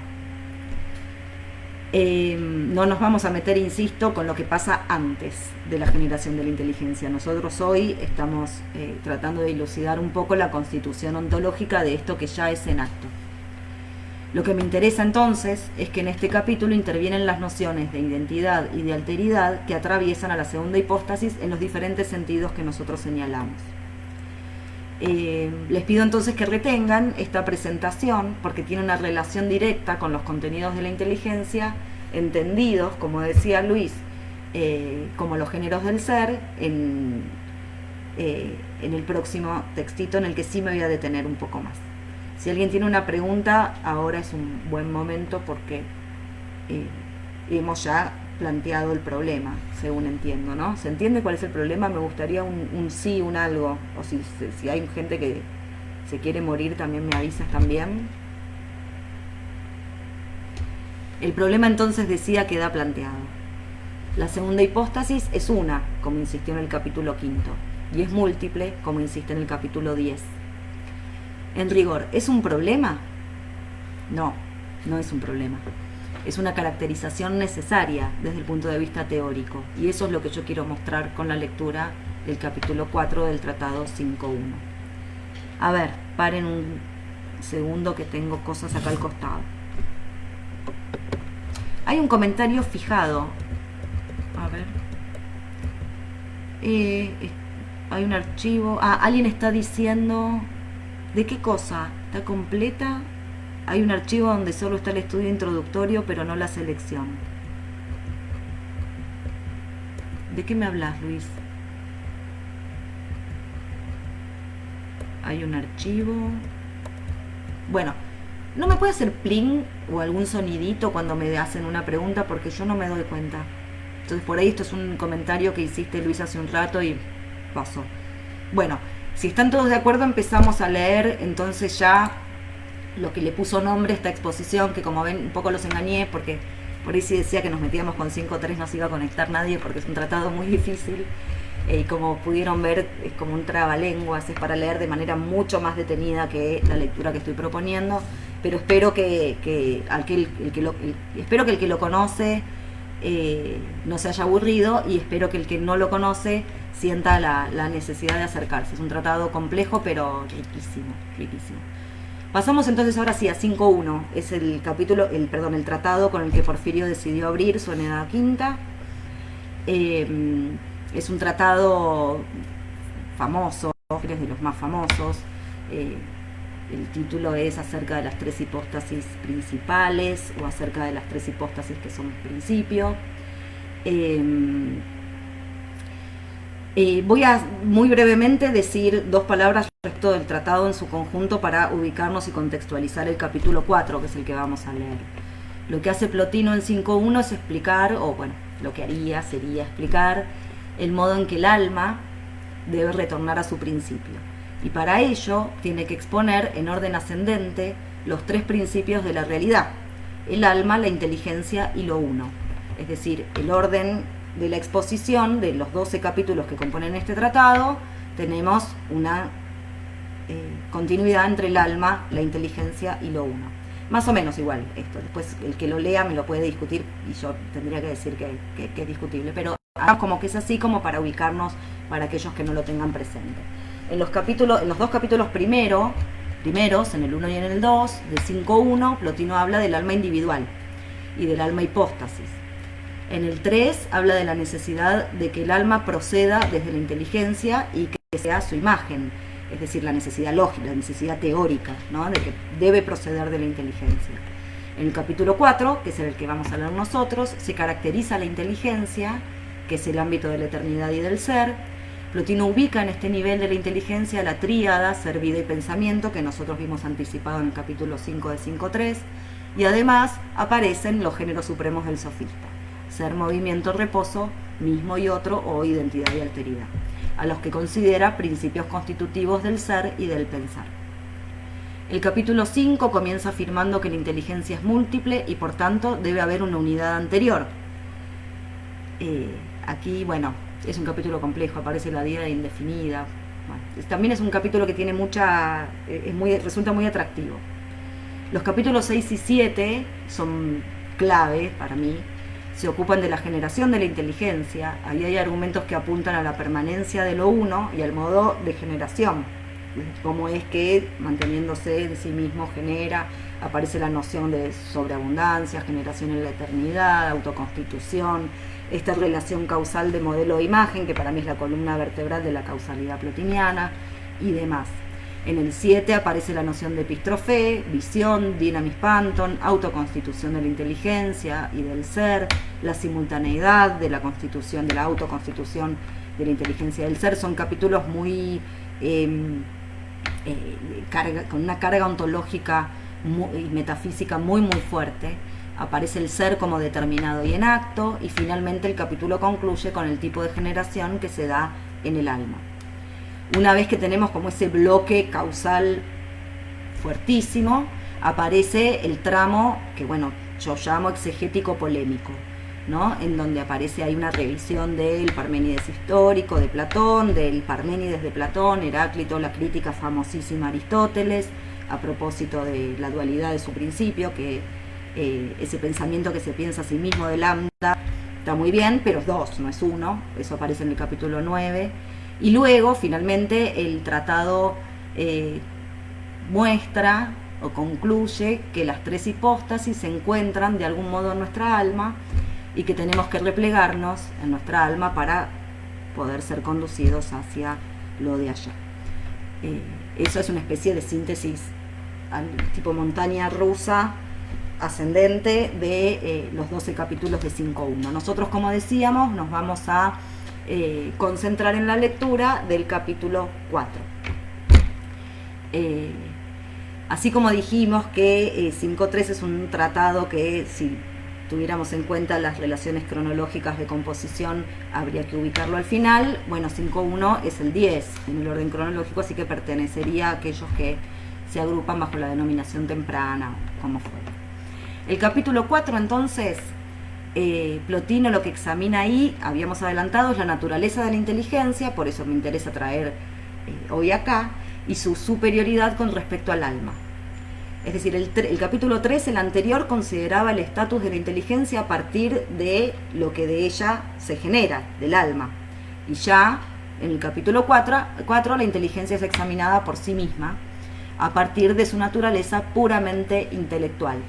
No nos vamos a meter, insisto, con lo que pasa antes de la generación de la inteligencia. Nosotros hoy estamos tratando de dilucidar un poco la constitución ontológica de esto que ya es en acto. Lo que me interesa entonces es que en este capítulo intervienen las nociones de identidad y de alteridad que atraviesan a la segunda hipóstasis en los diferentes sentidos que nosotros señalamos. Les pido entonces que retengan esta presentación porque tiene una relación directa con los contenidos de la inteligencia, entendidos, como decía Luis, como los géneros del ser, en el próximo textito en el que sí me voy a detener un poco más. Si alguien tiene una pregunta, ahora es un buen momento porque hemos ya planteado el problema, según entiendo, ¿no? ¿Se entiende cuál es el problema? Me gustaría un sí, un algo. O si hay gente que se quiere morir, también me avisas también. El problema entonces decía queda planteado. La segunda hipóstasis es una, como insistió en el capítulo 5, y es múltiple, como insiste en el capítulo 10. En rigor, ¿es un problema? No, no es un problema. Es una caracterización necesaria desde el punto de vista teórico, y eso es lo que yo quiero mostrar con la lectura del capítulo 4 del Tratado 5.1. A ver, paren un segundo que tengo cosas acá al costado. Hay un comentario fijado. A ver. Hay un archivo. Alguien está diciendo... ¿De qué cosa? ¿Está completa? Hay un archivo donde solo está el estudio introductorio, pero no la selección. ¿De qué me hablas, Luis? Hay un archivo... Bueno, ¿no me puede hacer pling o algún sonidito cuando me hacen una pregunta? Porque yo no me doy cuenta. Entonces, por ahí esto es un comentario que hiciste, Luis, hace un rato y pasó. Bueno, si están todos de acuerdo, empezamos a leer entonces ya lo que le puso nombre a esta exposición, que como ven un poco los engañé, porque por ahí sí decía que nos metíamos con 5.3, no se iba a conectar nadie, porque es un tratado muy difícil, y como pudieron ver, es como un trabalenguas, es para leer de manera mucho más detenida que la lectura que estoy proponiendo, pero espero que el que lo conoce no se haya aburrido, y espero que el que no lo conoce sienta la necesidad de acercarse. Es un tratado complejo, pero riquísimo, riquísimo. Pasamos entonces ahora sí a 5.1, es el tratado con el que Porfirio decidió abrir su Eneda Quinta. Es un tratado famoso, es de los más famosos. El título es acerca de las tres hipóstasis principales, o acerca de las tres hipóstasis que son principio. Voy a muy brevemente decir dos palabras respecto del tratado en su conjunto para ubicarnos y contextualizar el capítulo 4, que es el que vamos a leer. Lo que hace Plotino en 5.1 es explicar, o bueno, lo que haría sería explicar el modo en que el alma debe retornar a su principio. Y para ello tiene que exponer en orden ascendente los tres principios de la realidad: el alma, la inteligencia y lo uno. Es decir, el orden de la exposición de los 12 capítulos que componen este tratado, tenemos una continuidad entre el alma, la inteligencia y lo uno. Más o menos igual esto. Después el que lo lea me lo puede discutir y yo tendría que decir que es discutible, pero hagamos como que es así, como para ubicarnos para aquellos que no lo tengan presente. En los dos capítulos primeros, en el 1 y en el 2, de 5.1, Plotino habla del alma individual y del alma hipóstasis. En el 3 habla de la necesidad de que el alma proceda desde la inteligencia y que sea su imagen, es decir, la necesidad lógica, la necesidad teórica, ¿no? De que debe proceder de la inteligencia. En el capítulo 4, que es el que vamos a leer nosotros, se caracteriza la inteligencia, que es el ámbito de la eternidad y del ser. Plotino ubica en este nivel de la inteligencia la tríada, ser, vida y pensamiento, que nosotros vimos anticipado en el capítulo 5 de 5.3, y además aparecen los géneros supremos del sofista: ser, movimiento, reposo, mismo y otro, o identidad y alteridad, a los que considera principios constitutivos del ser y del pensar. El capítulo 5 comienza afirmando que la inteligencia es múltiple y por tanto debe haber una unidad anterior. Aquí, bueno, es un capítulo complejo, aparece la diada indefinida. Bueno, también es un capítulo que tiene resulta muy atractivo. Los capítulos 6 y 7 son clave para mí. Se ocupan de la generación de la inteligencia. Ahí hay argumentos que apuntan a la permanencia de lo uno y al modo de generación. Cómo es que, manteniéndose de sí mismo, genera. Aparece la noción de sobreabundancia, generación en la eternidad, autoconstitución, esta relación causal de modelo de imagen, que para mí es la columna vertebral de la causalidad plotiniana, y demás. En el 7 aparece la noción de epistrofé, visión, dynamis panton, autoconstitución de la inteligencia y del ser, la simultaneidad de la constitución, de la autoconstitución de la inteligencia y del ser. Son capítulos muy con una carga ontológica y metafísica muy fuerte. Aparece el ser como determinado y en acto, y finalmente el capítulo concluye con el tipo de generación que se da en el alma. Una vez que tenemos como ese bloque causal fuertísimo, aparece el tramo que, bueno, yo llamo exegético polémico, ¿no? En donde aparece ahí una revisión del Parménides histórico de Platón, del Parménides de Platón, Heráclito, la crítica famosísima a Aristóteles, a propósito de la dualidad de su principio, que ese pensamiento que se piensa a sí mismo de lambda está muy bien, pero es dos, no es uno. Eso aparece en el capítulo 9. Y luego, finalmente, el tratado muestra o concluye que las tres hipóstasis se encuentran de algún modo en nuestra alma y que tenemos que replegarnos en nuestra alma para poder ser conducidos hacia lo de allá. Eso es una especie de síntesis tipo montaña rusa ascendente de los 12 capítulos de 5.1. Nosotros, como decíamos, nos vamos a concentrar en la lectura del capítulo 4. Así como dijimos que 5.3 es un tratado que, si tuviéramos en cuenta las relaciones cronológicas de composición, habría que ubicarlo al final. Bueno, 5.1 es el 10 en el orden cronológico, así que pertenecería a aquellos que se agrupan bajo la denominación temprana, como fuera. El capítulo 4, entonces, Plotino lo que examina ahí, habíamos adelantado, es la naturaleza de la inteligencia, por eso me interesa traer hoy acá, y su superioridad con respecto al alma. Es decir, el capítulo 3, el anterior, consideraba el estatus de la inteligencia a partir de lo que de ella se genera, del alma. Y ya en el capítulo 4 la inteligencia es examinada por sí misma, a partir de su naturaleza puramente intelectual.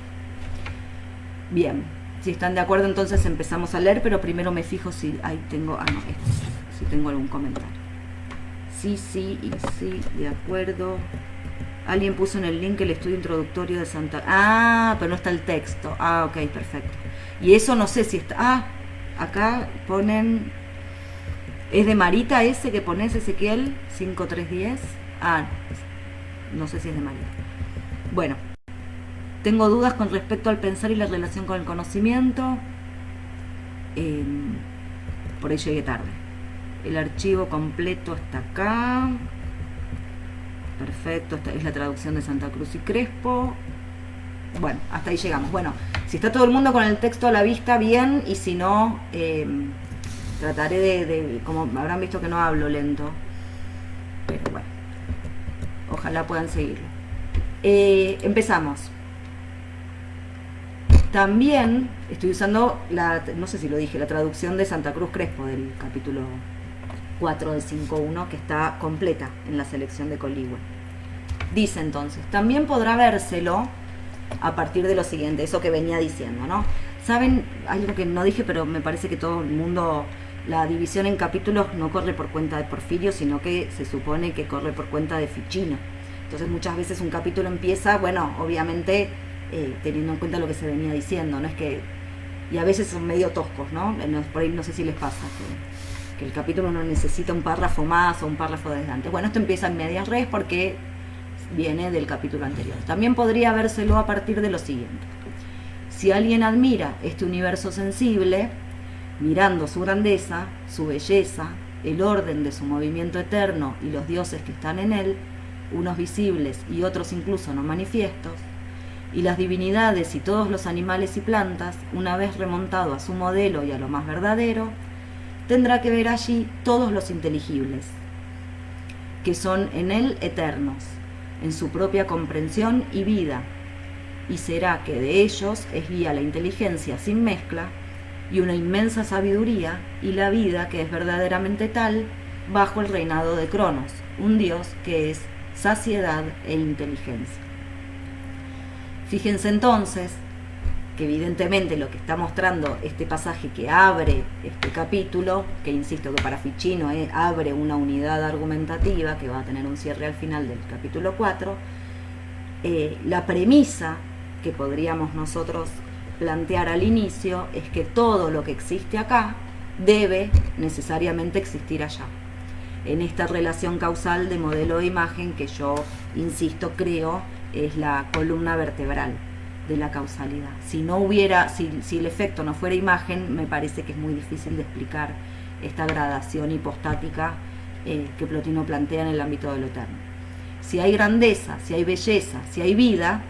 Bien, si están de acuerdo, entonces empezamos a leer, pero primero me fijo si ahí tengo, si tengo algún comentario. Sí, y sí, de acuerdo. Alguien puso en el link el estudio introductorio de Santa... Ah, pero no está el texto. Ok, perfecto. Y eso no sé si está... acá ponen... ¿Es de Marita ese que pones, Ezequiel? 5310. No sé si es de Marita. Bueno. Tengo dudas con respecto al pensar y la relación con el conocimiento. Por ahí llegué tarde. El archivo completo está acá. Perfecto, esta es la traducción de Santa Cruz y Crespo. Bueno, hasta ahí llegamos. Bueno, si está todo el mundo con el texto a la vista, bien. Y si no, trataré de como habrán visto que no hablo lento. Pero bueno, ojalá puedan seguirlo. Empezamos. También estoy usando no sé si lo dije, la traducción de Santa Cruz Crespo del capítulo 4 de 5.1, que está completa en la selección de Coligüe. Dice entonces, también podrá vérselo a partir de lo siguiente, eso que venía diciendo, ¿no? ¿Saben algo que no dije, pero me parece que todo el mundo, la división en capítulos no corre por cuenta de Porfirio, sino que se supone que corre por cuenta de Ficino? Entonces muchas veces un capítulo empieza, bueno, obviamente teniendo en cuenta lo que se venía diciendo, no es que, y a veces son medio toscos, ¿no? Por ahí no sé si les pasa, que el capítulo no necesita un párrafo más o un párrafo desde antes. Bueno, esto empieza en medias res porque viene del capítulo anterior. También podría vérselo a partir de lo siguiente. Si alguien admira este universo sensible, mirando su grandeza, su belleza, el orden de su movimiento eterno y los dioses que están en él, unos visibles y otros incluso no manifiestos, y las divinidades y todos los animales y plantas, una vez remontado a su modelo y a lo más verdadero, tendrá que ver allí todos los inteligibles, que son en él eternos, en su propia comprensión y vida, y será que de ellos es guía la inteligencia sin mezcla y una inmensa sabiduría y la vida que es verdaderamente tal bajo el reinado de Cronos, un dios que es saciedad e inteligencia. Fíjense entonces que evidentemente lo que está mostrando este pasaje que abre este capítulo, que insisto que para Ficino abre una unidad argumentativa que va a tener un cierre al final del capítulo 4, la premisa que podríamos nosotros plantear al inicio es que todo lo que existe acá debe necesariamente existir allá, en esta relación causal de modelo e imagen que yo, insisto, creo es la columna vertebral de la causalidad. Si el efecto no fuera imagen, me parece que es muy difícil de explicar esta gradación hipostática que Plotino plantea en el ámbito de lo eterno. Si hay grandeza, si hay belleza, si hay vida,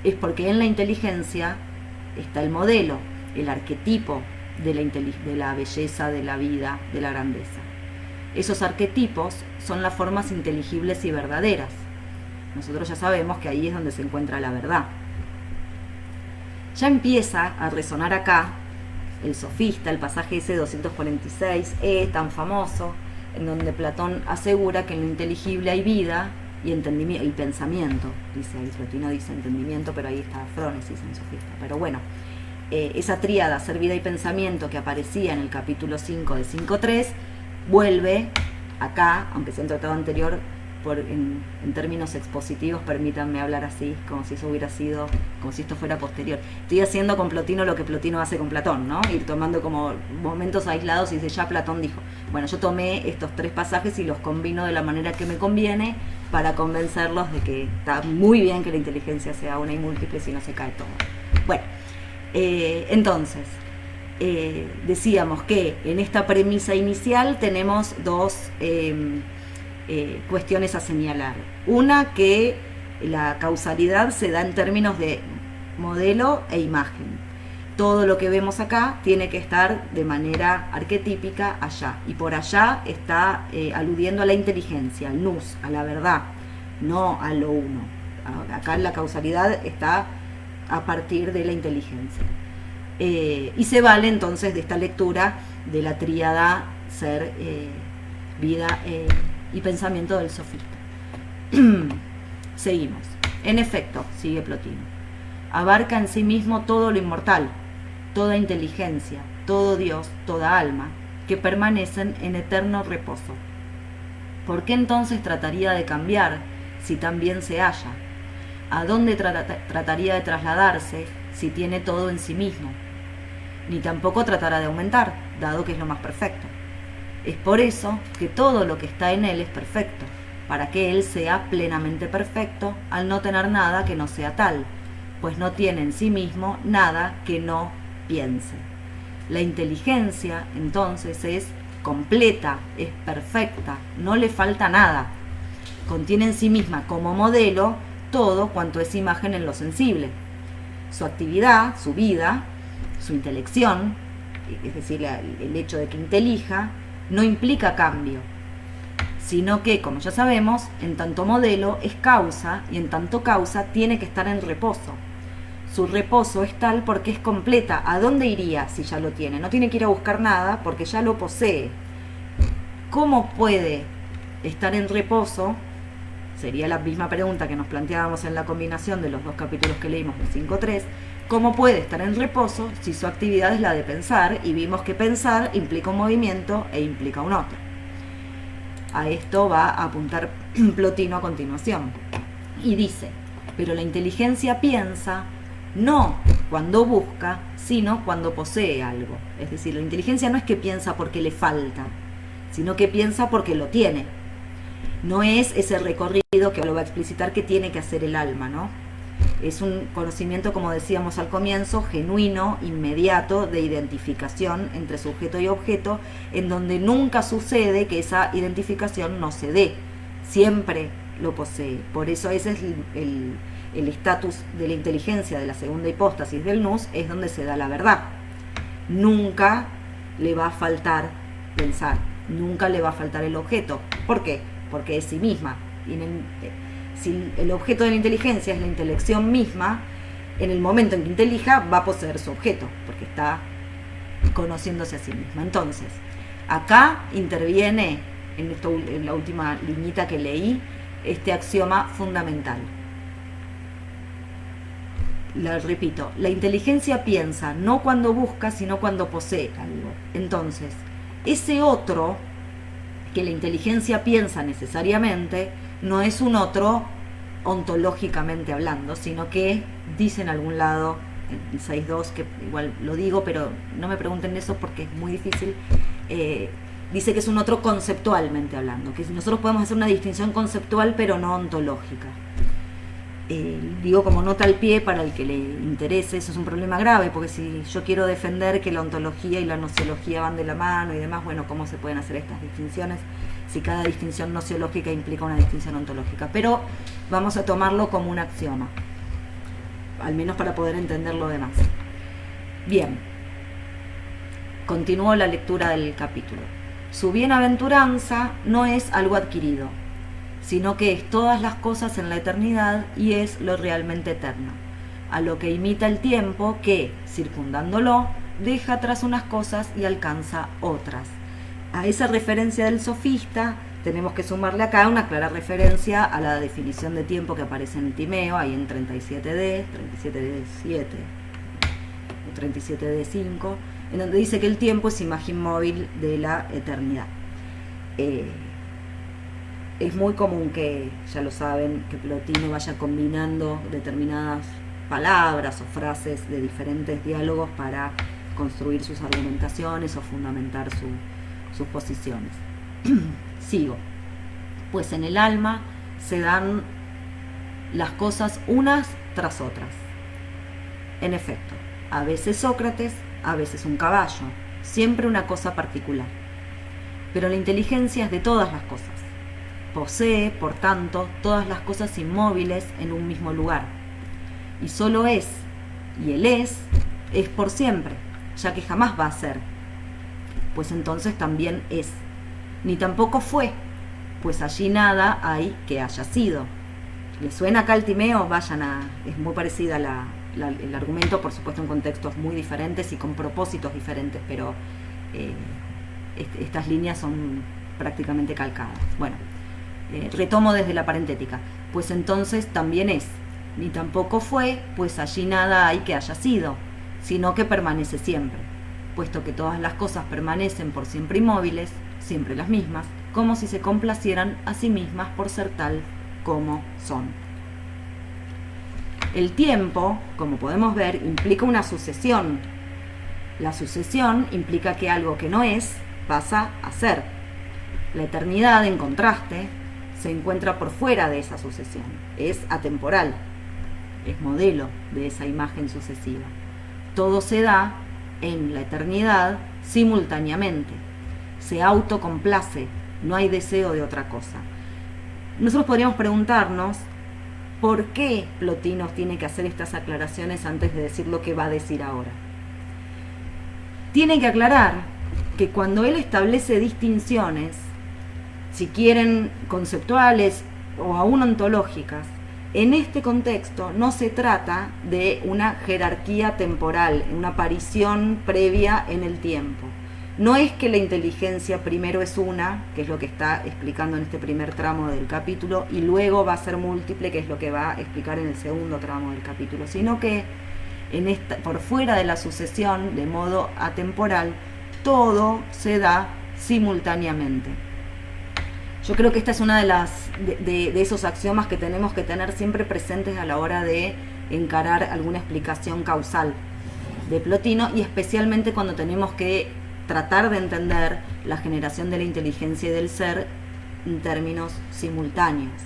es porque en la inteligencia está el modelo, el arquetipo de la belleza, de la vida, de la grandeza. Esos arquetipos son las formas inteligibles y verdaderas. Nosotros ya sabemos que ahí es donde se encuentra la verdad. Ya empieza a resonar acá el sofista, el pasaje ese 246, tan famoso, en donde Platón asegura que en lo inteligible hay vida y entendimiento y pensamiento. Dice ahí, Plotino dice entendimiento, pero ahí está Frónesis en sofista. Pero bueno, esa tríada, ser vida y pensamiento, que aparecía en el capítulo 5 de 5.3, vuelve acá, aunque sea un tratado anterior, en términos expositivos, permítanme hablar así, como si eso hubiera sido, como si esto fuera posterior. Estoy haciendo con Plotino lo que Plotino hace con Platón, ¿no? Ir tomando como momentos aislados y dice, ya Platón dijo. Bueno, yo tomé estos tres pasajes y los combino de la manera que me conviene para convencerlos de que está muy bien que la inteligencia sea una y múltiple, si no se cae todo. Bueno, entonces, decíamos que en esta premisa inicial tenemos dos cuestiones a señalar. Una, que la causalidad se da en términos de modelo e imagen. Todo lo que vemos acá tiene que estar de manera arquetípica allá, y por allá está aludiendo a la inteligencia, al nous, a la verdad, no a lo uno. Acá la causalidad está a partir de la inteligencia. Y se vale entonces de esta lectura de la tríada ser, vida y pensamiento del sofista. Seguimos. En efecto, sigue Plotino, abarca en sí mismo todo lo inmortal, toda inteligencia, todo Dios, toda alma, que permanecen en eterno reposo. ¿Por qué entonces trataría de cambiar si también se halla? ¿A dónde trataría de trasladarse si tiene todo en sí mismo? Ni tampoco tratará de aumentar, dado que es lo más perfecto. Es por eso que todo lo que está en él es perfecto, para que él sea plenamente perfecto al no tener nada que no sea tal, pues no tiene en sí mismo nada que no piense. La inteligencia, entonces, es completa, es perfecta, no le falta nada. Contiene en sí misma como modelo todo cuanto es imagen en lo sensible. Su actividad, su vida, su intelección, es decir, el hecho de que intelija, no implica cambio, sino que, como ya sabemos, en tanto modelo es causa, y en tanto causa tiene que estar en reposo. Su reposo es tal porque es completa. ¿A dónde iría si ya lo tiene? No tiene que ir a buscar nada porque ya lo posee. ¿Cómo puede estar en reposo? Sería la misma pregunta que nos planteábamos en la combinación de los dos capítulos que leímos de 5.3. ¿Cómo puede estar en reposo si su actividad es la de pensar? Y vimos que pensar implica un movimiento e implica un otro. A esto va a apuntar Plotino a continuación. Y dice, pero la inteligencia piensa no cuando busca, sino cuando posee algo. Es decir, la inteligencia no es que piensa porque le falta, sino que piensa porque lo tiene. No es ese recorrido que lo va a explicitar que tiene que hacer el alma, ¿no? Es un conocimiento, como decíamos al comienzo, genuino, inmediato, de identificación entre sujeto y objeto, en donde nunca sucede que esa identificación no se dé. Siempre lo posee. Por eso ese es el estatus de la inteligencia de la segunda hipóstasis del nous, es donde se da la verdad. Nunca le va a faltar pensar, nunca le va a faltar el objeto. ¿Por qué? Porque es sí misma. Si el objeto de la inteligencia es la intelección misma, en el momento en que intelija va a poseer su objeto, porque está conociéndose a sí misma. Entonces, acá interviene, en la última liñita que leí, este axioma fundamental. La repito, la inteligencia piensa no cuando busca, sino cuando posee algo. Entonces, ese otro que la inteligencia piensa necesariamente no es un otro ontológicamente hablando, sino que dice en algún lado, en 6.2, que igual lo digo, pero no me pregunten eso porque es muy difícil, dice que es un otro conceptualmente hablando, que nosotros podemos hacer una distinción conceptual pero no ontológica. Digo como nota al pie para el que le interese, eso es un problema grave, porque si yo quiero defender que la ontología y la nociología van de la mano y demás, bueno, ¿cómo se pueden hacer estas distinciones si cada distinción nociológica implica una distinción ontológica? Pero vamos a tomarlo como un axioma, al menos para poder entender lo demás. Bien, continúo la lectura del capítulo. Su bienaventuranza no es algo adquirido, sino que es todas las cosas en la eternidad y es lo realmente eterno, a lo que imita el tiempo que, circundándolo, deja atrás unas cosas y alcanza otras. A esa referencia del sofista tenemos que sumarle acá una clara referencia a la definición de tiempo que aparece en Timeo, ahí en 37D, 37D7 o 37D5, en donde dice que el tiempo es imagen móvil de la eternidad. Es muy común que, ya lo saben, que Plotino vaya combinando determinadas palabras o frases de diferentes diálogos para construir sus argumentaciones o fundamentar sus posiciones. Sigo. Pues en el alma se dan las cosas unas tras otras. En efecto, a veces Sócrates, a veces un caballo, siempre una cosa particular. Pero la inteligencia es de todas las cosas. Posee, por tanto, todas las cosas inmóviles en un mismo lugar. Y solo es, y el es por siempre, ya que jamás va a ser. Pues entonces también es. Ni tampoco fue, pues allí nada hay que haya sido. ¿Les suena acá el Timeo? Vayan es muy parecida el argumento, por supuesto en contextos muy diferentes y con propósitos diferentes, pero estas líneas son prácticamente calcadas. Bueno. Retomo desde la parentética, pues entonces también es, ni tampoco fue, pues allí nada hay que haya sido, sino que permanece siempre, puesto que todas las cosas permanecen por siempre inmóviles, siempre las mismas, como si se complacieran a sí mismas por ser tal como son. El tiempo, como podemos ver, implica una sucesión. La sucesión implica que algo que no es pasa a ser. La eternidad, en contraste, se encuentra por fuera de esa sucesión, es atemporal, es modelo de esa imagen sucesiva. Todo se da en la eternidad simultáneamente, se autocomplace, no hay deseo de otra cosa. Nosotros podríamos preguntarnos por qué Plotino tiene que hacer estas aclaraciones antes de decir lo que va a decir ahora. Tiene que aclarar que cuando él establece distinciones, si quieren conceptuales o aún ontológicas, en este contexto no se trata de una jerarquía temporal, una aparición previa en el tiempo. No es que la inteligencia primero es una, que es lo que está explicando en este primer tramo del capítulo, y luego va a ser múltiple, que es lo que va a explicar en el segundo tramo del capítulo, sino que por fuera de la sucesión, de modo atemporal, todo se da simultáneamente. Yo creo que esta es una de esos axiomas que tenemos que tener siempre presentes a la hora de encarar alguna explicación causal de Plotino, y especialmente cuando tenemos que tratar de entender la generación de la inteligencia y del ser en términos simultáneos.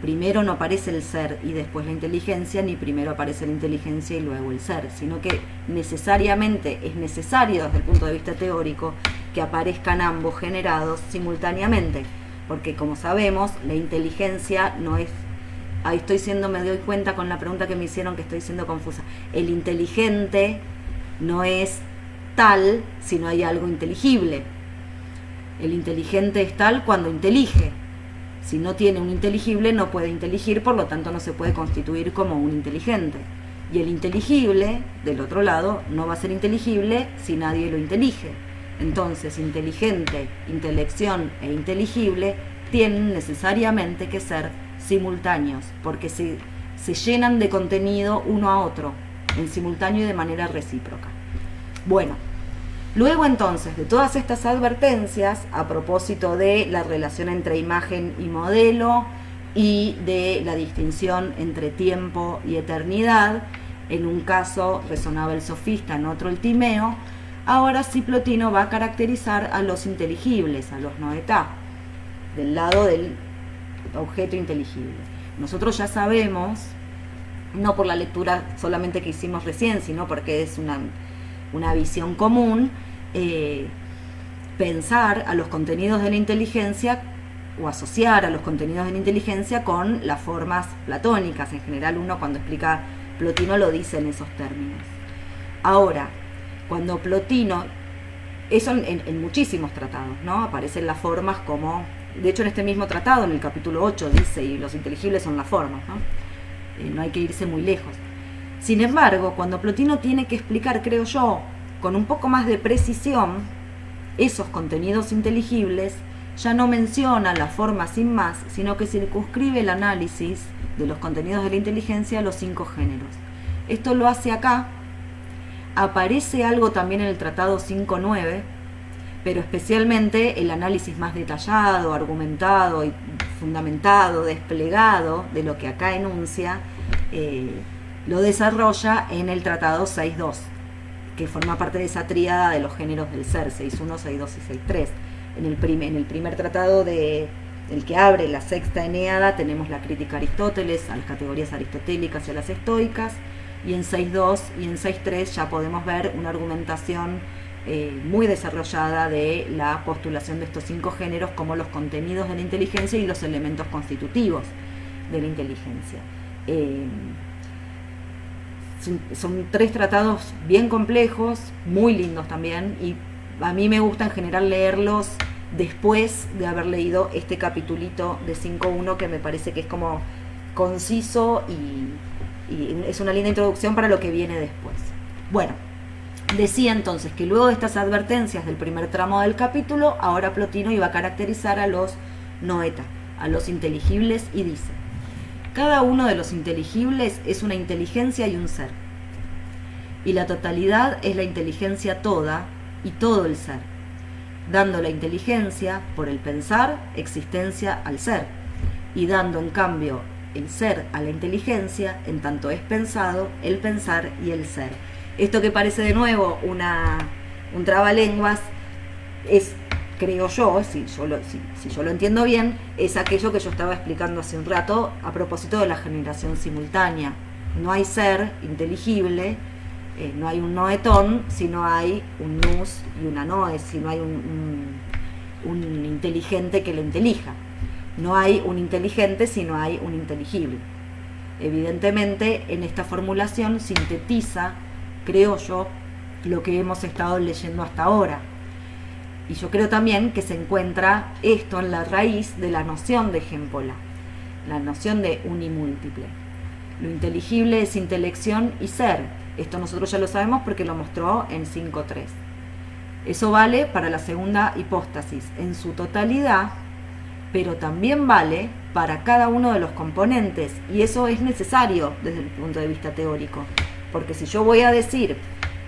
Primero no aparece el ser y después la inteligencia, ni primero aparece la inteligencia y luego el ser, sino que necesariamente es necesario desde el punto de vista teórico que aparezcan ambos generados simultáneamente, porque como sabemos, la inteligencia no es... Ahí me doy cuenta con la pregunta que me hicieron que estoy siendo confusa. El inteligente no es tal si no hay algo inteligible. El inteligente es tal cuando intelige. Si no tiene un inteligible no puede inteligir, por lo tanto no se puede constituir como un inteligente. Y el inteligible, del otro lado, no va a ser inteligible si nadie lo intelige. Entonces, inteligente, intelección e inteligible tienen necesariamente que ser simultáneos, porque se llenan de contenido uno a otro, en simultáneo y de manera recíproca. Bueno, luego entonces de todas estas advertencias a propósito de la relación entre imagen y modelo y de la distinción entre tiempo y eternidad, en un caso resonaba el sofista, en otro el timeo, ahora sí Plotino va a caracterizar a los inteligibles, a los noetá, del lado del objeto inteligible. Nosotros ya sabemos, no por la lectura solamente que hicimos recién, sino porque es una visión común, pensar a los contenidos de la inteligencia o asociar a los contenidos de la inteligencia con las formas platónicas. En general uno cuando explica Plotino lo dice en esos términos. Ahora, cuando Plotino, eso en muchísimos tratados, ¿no? Aparecen las formas como, de hecho en este mismo tratado, en el capítulo 8 dice, y los inteligibles son las formas, ¿no? No hay que irse muy lejos. Sin embargo, cuando Plotino tiene que explicar, creo yo, con un poco más de precisión, esos contenidos inteligibles, ya no menciona la forma sin más, sino que circunscribe el análisis de los contenidos de la inteligencia a los 5 géneros. Esto lo hace acá. Aparece algo también en el tratado 5.9, pero especialmente el análisis más detallado, argumentado y fundamentado, desplegado de lo que acá enuncia, lo desarrolla en el tratado 6.2, que forma parte de esa tríada de los géneros del ser, 6.1, 6.2 y 6.3. En el primer tratado el que abre la sexta Eneada tenemos la crítica a Aristóteles, a las categorías aristotélicas y a las estoicas, y en 6.2 y en 6.3 ya podemos ver una argumentación muy desarrollada de la postulación de estos 5 géneros como los contenidos de la inteligencia y los elementos constitutivos de la inteligencia. Son 3 tratados bien complejos, muy lindos también, y a mí me gusta en general leerlos después de haber leído este capitulito de 5.1, que me parece que es como conciso y es una linda introducción para lo que viene después. Bueno, decía entonces que luego de estas advertencias del primer tramo del capítulo, ahora Plotino iba a caracterizar a los noeta, a los inteligibles, y dice: cada uno de los inteligibles es una inteligencia y un ser, y la totalidad es la inteligencia toda y todo el ser, dando la inteligencia por el pensar existencia al ser, y dando en cambio el ser a la inteligencia en tanto es pensado el pensar y el ser. Esto que parece de nuevo un trabalenguas es, creo yo, si yo lo entiendo bien, es aquello que yo estaba explicando hace un rato a propósito de la generación simultánea. No hay ser inteligible, no hay un noetón, si no hay un nous y una noes, si no hay un inteligente que lo intelija. No hay un inteligente si no hay un inteligible. Evidentemente, en esta formulación sintetiza, creo yo, lo que hemos estado leyendo hasta ahora. Y yo creo también que se encuentra esto en la raíz de la noción de ejémpola, la noción de unimúltiple. Lo inteligible es intelección y ser. Esto nosotros ya lo sabemos porque lo mostró en 5.3. Eso vale para la segunda hipóstasis en su totalidad, pero también vale para cada uno de los componentes, y eso es necesario desde el punto de vista teórico. Porque si yo voy a decir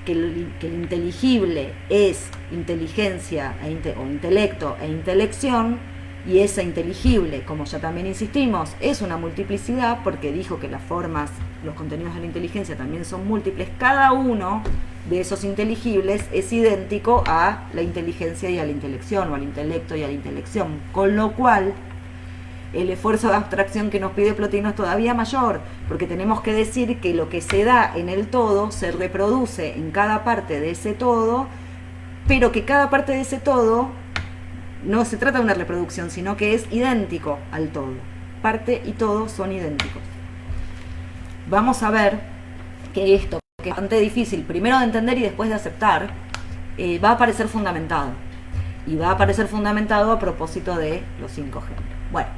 que el inteligible es inteligencia o intelecto e intelección, y esa inteligible, como ya también insistimos, es una multiplicidad, porque dijo que las formas, los contenidos de la inteligencia también son múltiples, cada uno de esos inteligibles es idéntico a la inteligencia y a la intelección, o al intelecto y a la intelección, con lo cual el esfuerzo de abstracción que nos pide Plotino es todavía mayor, porque tenemos que decir que lo que se da en el todo se reproduce en cada parte de ese todo, pero que cada parte de ese todo no se trata de una reproducción, sino que es idéntico al todo. Parte y todo son idénticos. Vamos a ver que esto, que es bastante difícil, primero de entender y después de aceptar, va a aparecer fundamentado. Y va a aparecer fundamentado a propósito de los 5 géneros. Bueno,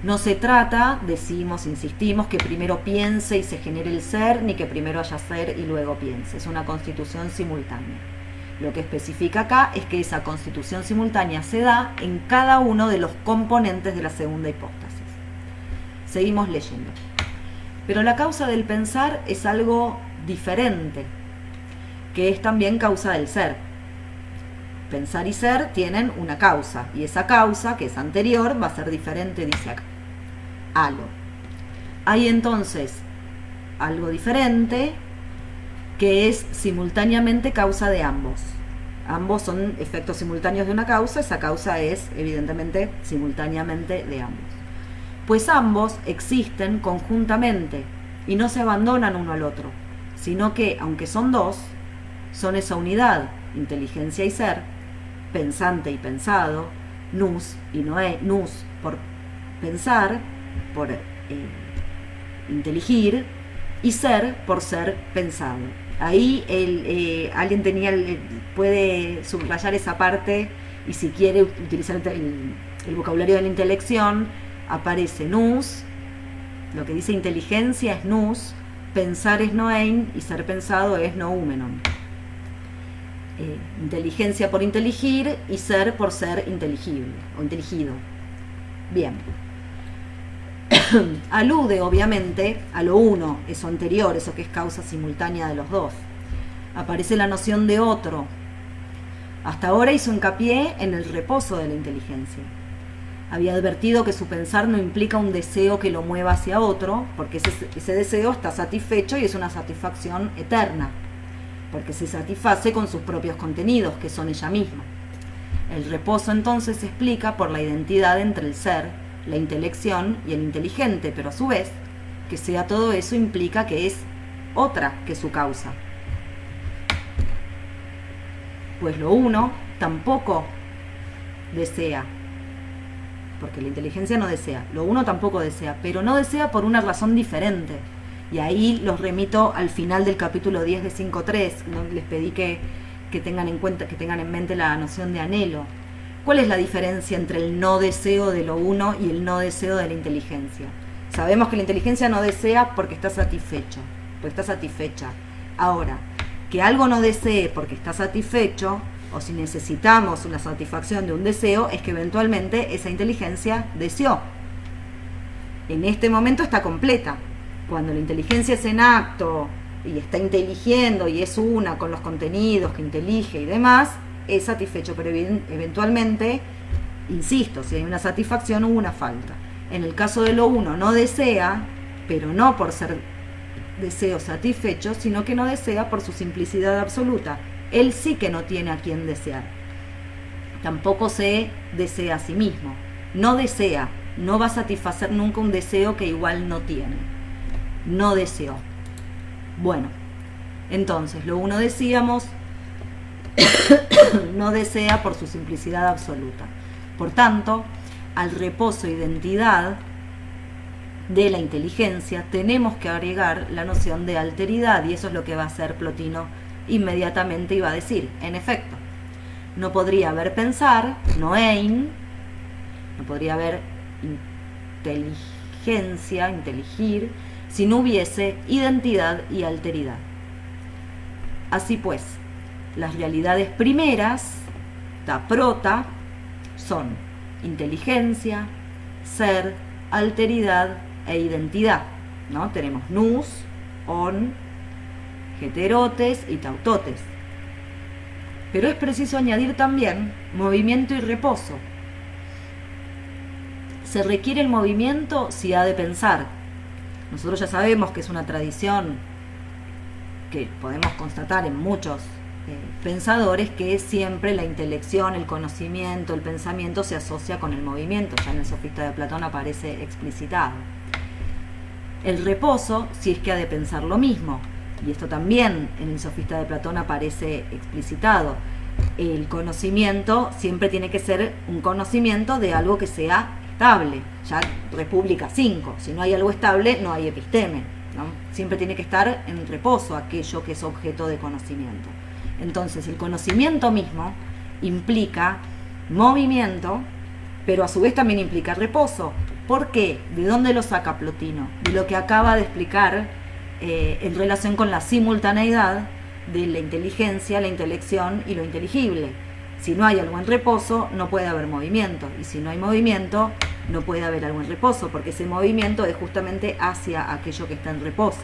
no se trata, decimos, insistimos, que primero piense y se genere el ser, ni que primero haya ser y luego piense. Es una constitución simultánea. Lo que especifica acá es que esa constitución simultánea se da en cada uno de los componentes de la segunda hipóstasis. Seguimos leyendo. Pero la causa del pensar es algo diferente, que es también causa del ser. Pensar y ser tienen una causa, y esa causa, que es anterior, va a ser diferente, dice acá. Algo. Hay entonces algo diferente, que es simultáneamente causa de ambos. Ambos son efectos simultáneos de una causa, esa causa es evidentemente simultáneamente de ambos. Pues ambos existen conjuntamente y no se abandonan uno al otro, sino que, aunque son dos, son esa unidad, inteligencia y ser, pensante y pensado, nous y noé, nous por pensar, por inteligir, y ser por ser pensado. Ahí alguien puede subrayar esa parte, y si quiere utilizar el vocabulario de la intelección, aparece nous, lo que dice inteligencia es nous, pensar es noein y ser pensado es noumenon. Inteligencia por inteligir y ser por ser inteligible o inteligido. Bien. Alude obviamente a lo uno, eso anterior, eso que es causa simultánea de los dos. Aparece la noción de otro. Hasta ahora hizo hincapié en el reposo de la inteligencia. Había advertido que su pensar no implica un deseo que lo mueva hacia otro, porque ese deseo está satisfecho y es una satisfacción eterna, porque se satisface con sus propios contenidos, que son ella misma. El reposo entonces se explica por la identidad entre el ser, la intelección y el inteligente, pero a su vez, que sea todo eso implica que es otra que su causa. Pues lo uno tampoco desea, porque la inteligencia no desea, lo uno tampoco desea, pero no desea por una razón diferente. Y ahí los remito al final del capítulo 10 de 5.3, ¿no? Les pedí que tengan en cuenta, que tengan en mente la noción de anhelo. ¿Cuál es la diferencia entre el no deseo de lo uno y el no deseo de la inteligencia? Sabemos que la inteligencia no desea porque está satisfecha. Ahora, que algo no desee porque está satisfecho, o si necesitamos una satisfacción de un deseo, es que eventualmente esa inteligencia deseó. En este momento está completa. Cuando la inteligencia es en acto y está inteligiendo y es una con los contenidos que intelige y demás, es satisfecho, pero eventualmente, insisto, si hay una satisfacción hubo una falta. En el caso de lo uno no desea, pero no por ser deseo satisfecho, sino que no desea por su simplicidad absoluta. Él sí que no tiene a quien desear. Tampoco se desea a sí mismo. No desea, no va a satisfacer nunca un deseo que igual no tiene. No deseó. Bueno, entonces, lo uno decíamos, no desea por su simplicidad absoluta. Por tanto, al reposo identidad de la inteligencia tenemos que agregar la noción de alteridad, y eso es lo que va a hacer Plotino inmediatamente y va a decir, en efecto, no podría haber pensar, noein, no podría haber inteligencia, inteligir, si no hubiese identidad y alteridad. Así pues, las realidades primeras, ta prota, son inteligencia, ser, alteridad e identidad. ¿no? Tenemos nous, on, heterotes y tautotes. Pero es preciso añadir también movimiento y reposo. Se requiere el movimiento si ha de pensar. Nosotros ya sabemos que es una tradición que podemos constatar en muchos pensadores, que siempre la intelección, el conocimiento, el pensamiento se asocia con el movimiento. Ya en el Sofista de Platón aparece explicitado. El reposo, si es que ha de pensar lo mismo, y esto también en el Sofista de Platón aparece explicitado. El conocimiento siempre tiene que ser un conocimiento de algo que sea estable. Ya República 5, si no hay algo estable no hay episteme, ¿no? Siempre tiene que estar en reposo aquello que es objeto de conocimiento. Entonces el conocimiento mismo implica movimiento, pero a su vez también implica reposo. ¿Por qué? ¿De dónde lo saca Plotino? De lo que acaba de explicar en relación con la simultaneidad de la inteligencia, la intelección y lo inteligible. Si no hay algo en reposo, no puede haber movimiento. Y si no hay movimiento, no puede haber algo en reposo, porque ese movimiento es justamente hacia aquello que está en reposo.